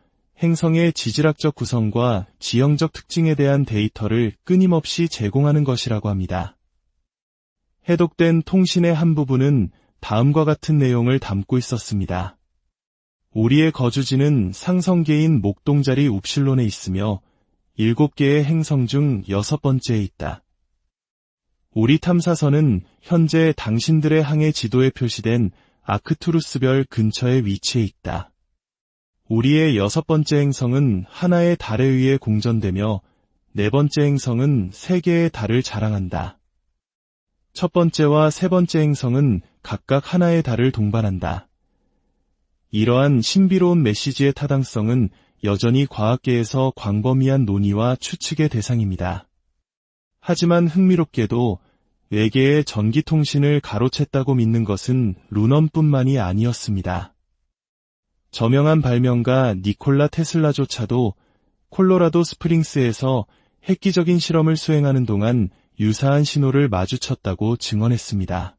행성의 지질학적 구성과 지형적 특징에 대한 데이터를 끊임없이 제공하는 것이라고 합니다. 해독된 통신의 한 부분은 다음과 같은 내용을 담고 있었습니다. 우리의 거주지는 상성계인 목동자리 웁실론에 있으며 7개의 행성 중 6번째에 있다. 우리 탐사선은 현재 당신들의 항해 지도에 표시된 아크투루스별 근처에 위치해 있다. 우리의 6번째 행성은 하나의 달에 의해 공전되며 4번째 행성은 3개의 달을 자랑한다. 첫 번째와 세 번째 행성은 각각 하나의 달을 동반한다. 이러한 신비로운 메시지의 타당성은 여전히 과학계에서 광범위한 논의와 추측의 대상입니다. 하지만 흥미롭게도 외계의 전기통신을 가로챘다고 믿는 것은 루넌뿐만이 아니었습니다. 저명한 발명가 니콜라 테슬라조차도 콜로라도 스프링스에서 획기적인 실험을 수행하는 동안 유사한 신호를 마주쳤다고 증언했습니다.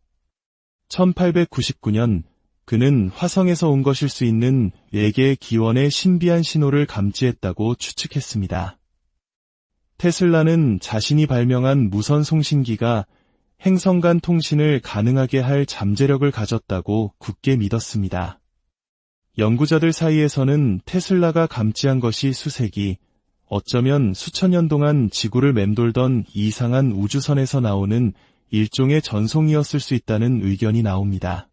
1899년 그는 화성에서 온 것일 수 있는 외계 기원의 신비한 신호를 감지했다고 추측했습니다. 테슬라는 자신이 발명한 무선 송신기가 행성 간 통신을 가능하게 할 잠재력을 가졌다고 굳게 믿었습니다. 연구자들 사이에서는 테슬라가 감지한 것이 수세기, 어쩌면 수천 년 동안 지구를 맴돌던 이상한 우주선에서 나오는 일종의 전송이었을 수 있다는 의견이 나옵니다.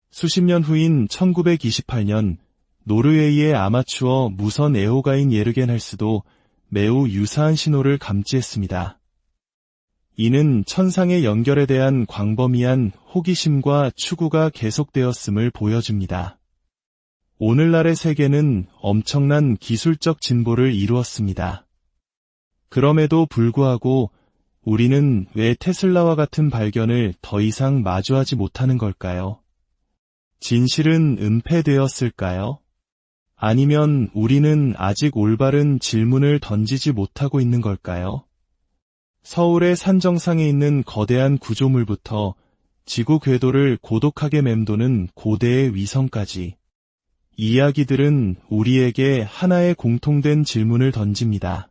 수십 년 후인 1928년 노르웨이의 아마추어 무선 애호가인 예르겐 헬스도 매우 유사한 신호를 감지했습니다. 이는 천상의 연결에 대한 광범위한 호기심과 추구가 계속되었음을 보여줍니다. 오늘날의 세계는 엄청난 기술적 진보를 이루었습니다. 그럼에도 불구하고 우리는 왜 테슬라와 같은 발견을 더 이상 마주하지 못하는 걸까요? 진실은 은폐되었을까요? 아니면 우리는 아직 올바른 질문을 던지지 못하고 있는 걸까요? 서울의 산정상에 있는 거대한 구조물부터 지구 궤도를 고독하게 맴도는 고대의 위성까지 이야기들은 우리에게 하나의 공통된 질문을 던집니다.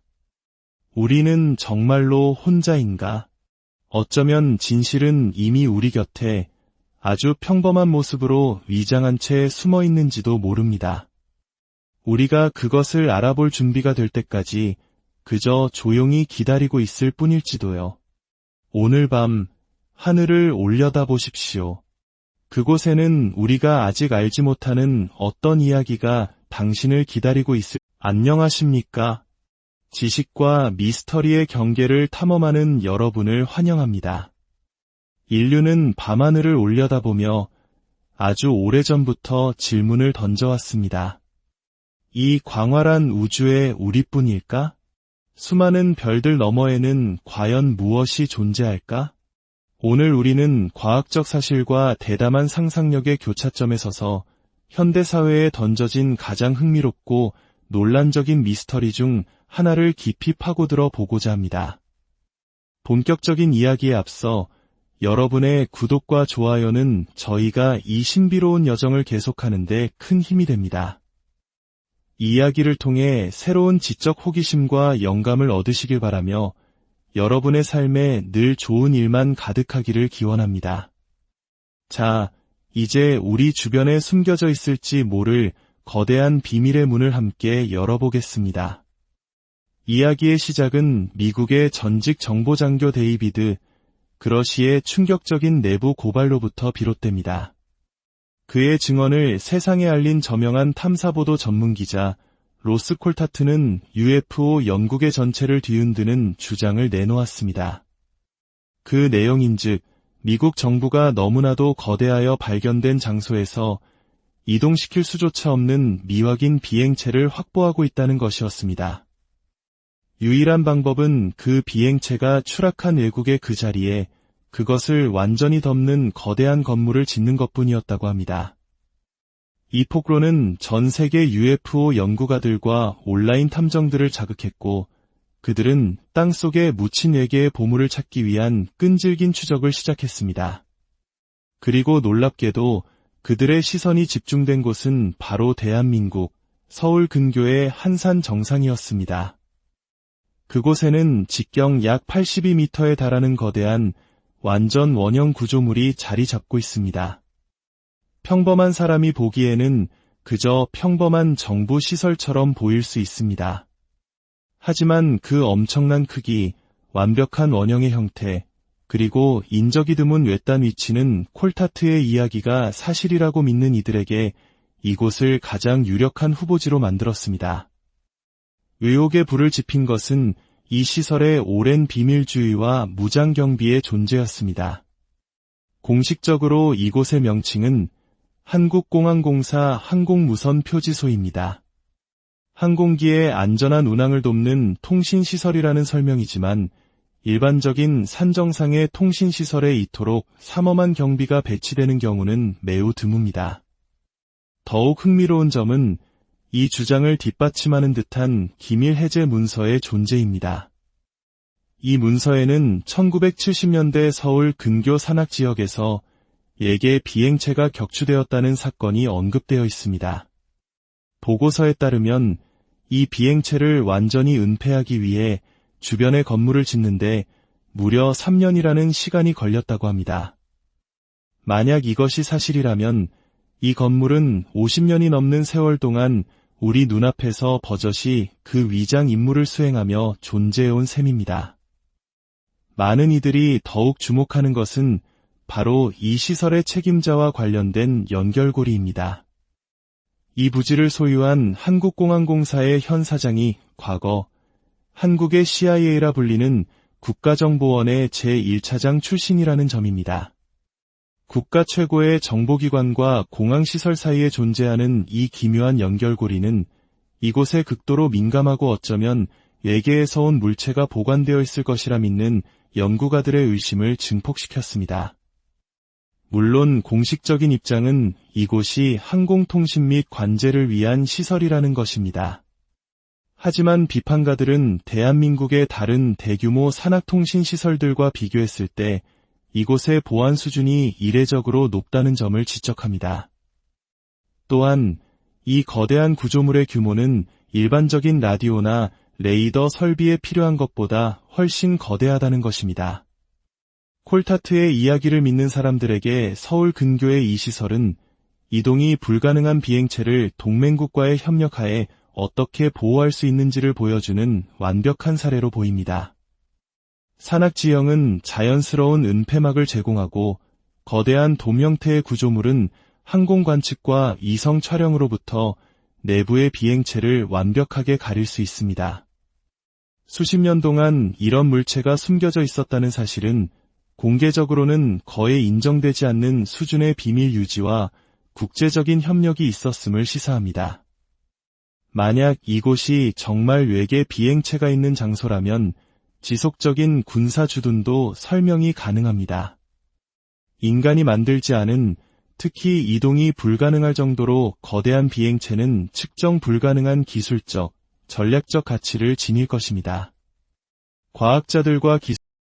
우리는 정말로 혼자인가? 어쩌면 진실은 이미 우리 곁에 아주 평범한 모습으로 위장한 채 숨어 있는지도 모릅니다. 우리가 그것을 알아볼 준비가 될 때까지 그저 조용히 기다리고 있을 뿐일지도요. 오늘 밤 하늘을 올려다보십시오. 그곳에는 우리가 아직 알지 못하는 어떤 이야기가 당신을 기다리고 있을... 안녕하십니까? 지식과 미스터리의 경계를 탐험하는 여러분을 환영합니다. 인류는 밤하늘을 올려다보며 아주 오래전부터 질문을 던져왔습니다. 이 광활한 우주에 우리뿐일까? 수많은 별들 너머에는 과연 무엇이 존재할까? 오늘 우리는 과학적 사실과 대담한 상상력의 교차점에 서서 현대사회에 던져진 가장 흥미롭고 논란적인 미스터리 중 하나를 깊이 파고들어 보고자 합니다. 본격적인 이야기에 앞서 여러분의 구독과 좋아요는 저희가 이 신비로운 여정을 계속하는 데 큰 힘이 됩니다. 이 이야기를 통해 새로운 지적 호기심과 영감을 얻으시길 바라며 여러분의 삶에 늘 좋은 일만 가득하기를 기원합니다. 자, 이제 우리 주변에 숨겨져 있을지 모를 거대한 비밀의 문을 함께 열어보겠습니다. 이야기의 시작은 미국의 전직 정보장교 데이비드 그러시의 충격적인 내부 고발로부터 비롯됩니다. 그의 증언을 세상에 알린 저명한 탐사보도 전문기자 로스 콜타트는 UFO 영국의 전체를 뒤흔드는 주장을 내놓았습니다. 그 내용인즉 미국 정부가 너무나도 거대하여 발견된 장소에서 이동시킬 수조차 없는 미확인 비행체를 확보하고 있다는 것이었습니다. 유일한 방법은 그 비행체가 추락한 외국의 그 자리에 그것을 완전히 덮는 거대한 건물을 짓는 것뿐이었다고 합니다. 이 폭로는 전 세계 UFO 연구가들과 온라인 탐정들을 자극했고 그들은 땅속에 묻힌 외계의 보물을 찾기 위한 끈질긴 추적을 시작했습니다. 그리고 놀랍게도 그들의 시선이 집중된 곳은 바로 대한민국 서울 근교의 한산 정상이었습니다. 그곳에는 직경 약 82m에 달하는 거대한 완전 원형 구조물이 자리 잡고 있습니다. 평범한 사람이 보기에는 그저 평범한 정부 시설처럼 보일 수 있습니다. 하지만 그 엄청난 크기, 완벽한 원형의 형태, 그리고 인적이 드문 외딴 위치는 콜타트의 이야기가 사실이라고 믿는 이들에게 이곳을 가장 유력한 후보지로 만들었습니다. 의혹의 불을 지핀 것은 이 시설의 오랜 비밀주의와 무장경비의 존재였습니다. 공식적으로 이곳의 명칭은 한국공항공사 항공무선표지소입니다. 항공기의 안전한 운항을 돕는 통신시설이라는 설명이지만 일반적인 산정상의 통신시설에 이토록 삼엄한 경비가 배치되는 경우는 매우 드뭅니다. 더욱 흥미로운 점은 이 주장을 뒷받침하는 듯한 기밀 해제 문서의 존재입니다. 이 문서에는 1970년대 서울 근교 산악 지역에서 예계 비행체가 격추되었다는 사건이 언급되어 있습니다. 보고서에 따르면 이 비행체를 완전히 은폐하기 위해 주변에 건물을 짓는데 무려 3년이라는 시간이 걸렸다고 합니다. 만약 이것이 사실이라면 이 건물은 50년이 넘는 세월 동안 우리 눈앞에서 버젓이 그 위장 임무를 수행하며 존재해온 셈입니다. 많은 이들이 더욱 주목하는 것은 바로 이 시설의 책임자와 관련된 연결고리입니다. 이 부지를 소유한 한국공항공사의 현 사장이 과거 한국의 CIA라 불리는 국가정보원의 제1차장 출신이라는 점입니다. 국가 최고의 정보기관과 공항시설 사이에 존재하는 이 기묘한 연결고리는 이곳에 극도로 민감하고 어쩌면 외계에서 온 물체가 보관되어 있을 것이라 믿는 연구가들의 의심을 증폭시켰습니다. 물론 공식적인 입장은 이곳이 항공통신 및 관제를 위한 시설이라는 것입니다. 하지만 비판가들은 대한민국의 다른 대규모 산악통신시설들과 비교했을 때 이곳의 보안 수준이 이례적으로 높다는 점을 지적합니다. 또한 이 거대한 구조물의 규모는 일반적인 라디오나 레이더 설비에 필요한 것보다 훨씬 거대하다는 것입니다. 콜타트의 이야기를 믿는 사람들에게 서울 근교의 이 시설은 이동이 불가능한 비행체를 동맹국과의 협력하에 어떻게 보호할 수 있는지를 보여주는 완벽한 사례로 보입니다. 산악지형은 자연스러운 은폐막을 제공하고 거대한 돔 형태의 구조물은 항공 관측과 위성 촬영으로부터 내부의 비행체를 완벽하게 가릴 수 있습니다. 수십 년 동안 이런 물체가 숨겨져 있었다는 사실은 공개적으로는 거의 인정되지 않는 수준의 비밀 유지와 국제적인 협력이 있었음을 시사합니다. 만약 이곳이 정말 외계 비행체가 있는 장소라면 지속적인 군사 주둔도 설명이 가능합니다. 인간이 만들지 않은, 특히 이동이 불가능할 정도로 거대한 비행체는 측정 불가능한 기술적, 전략적 가치를 지닐 것입니다. 과학자들과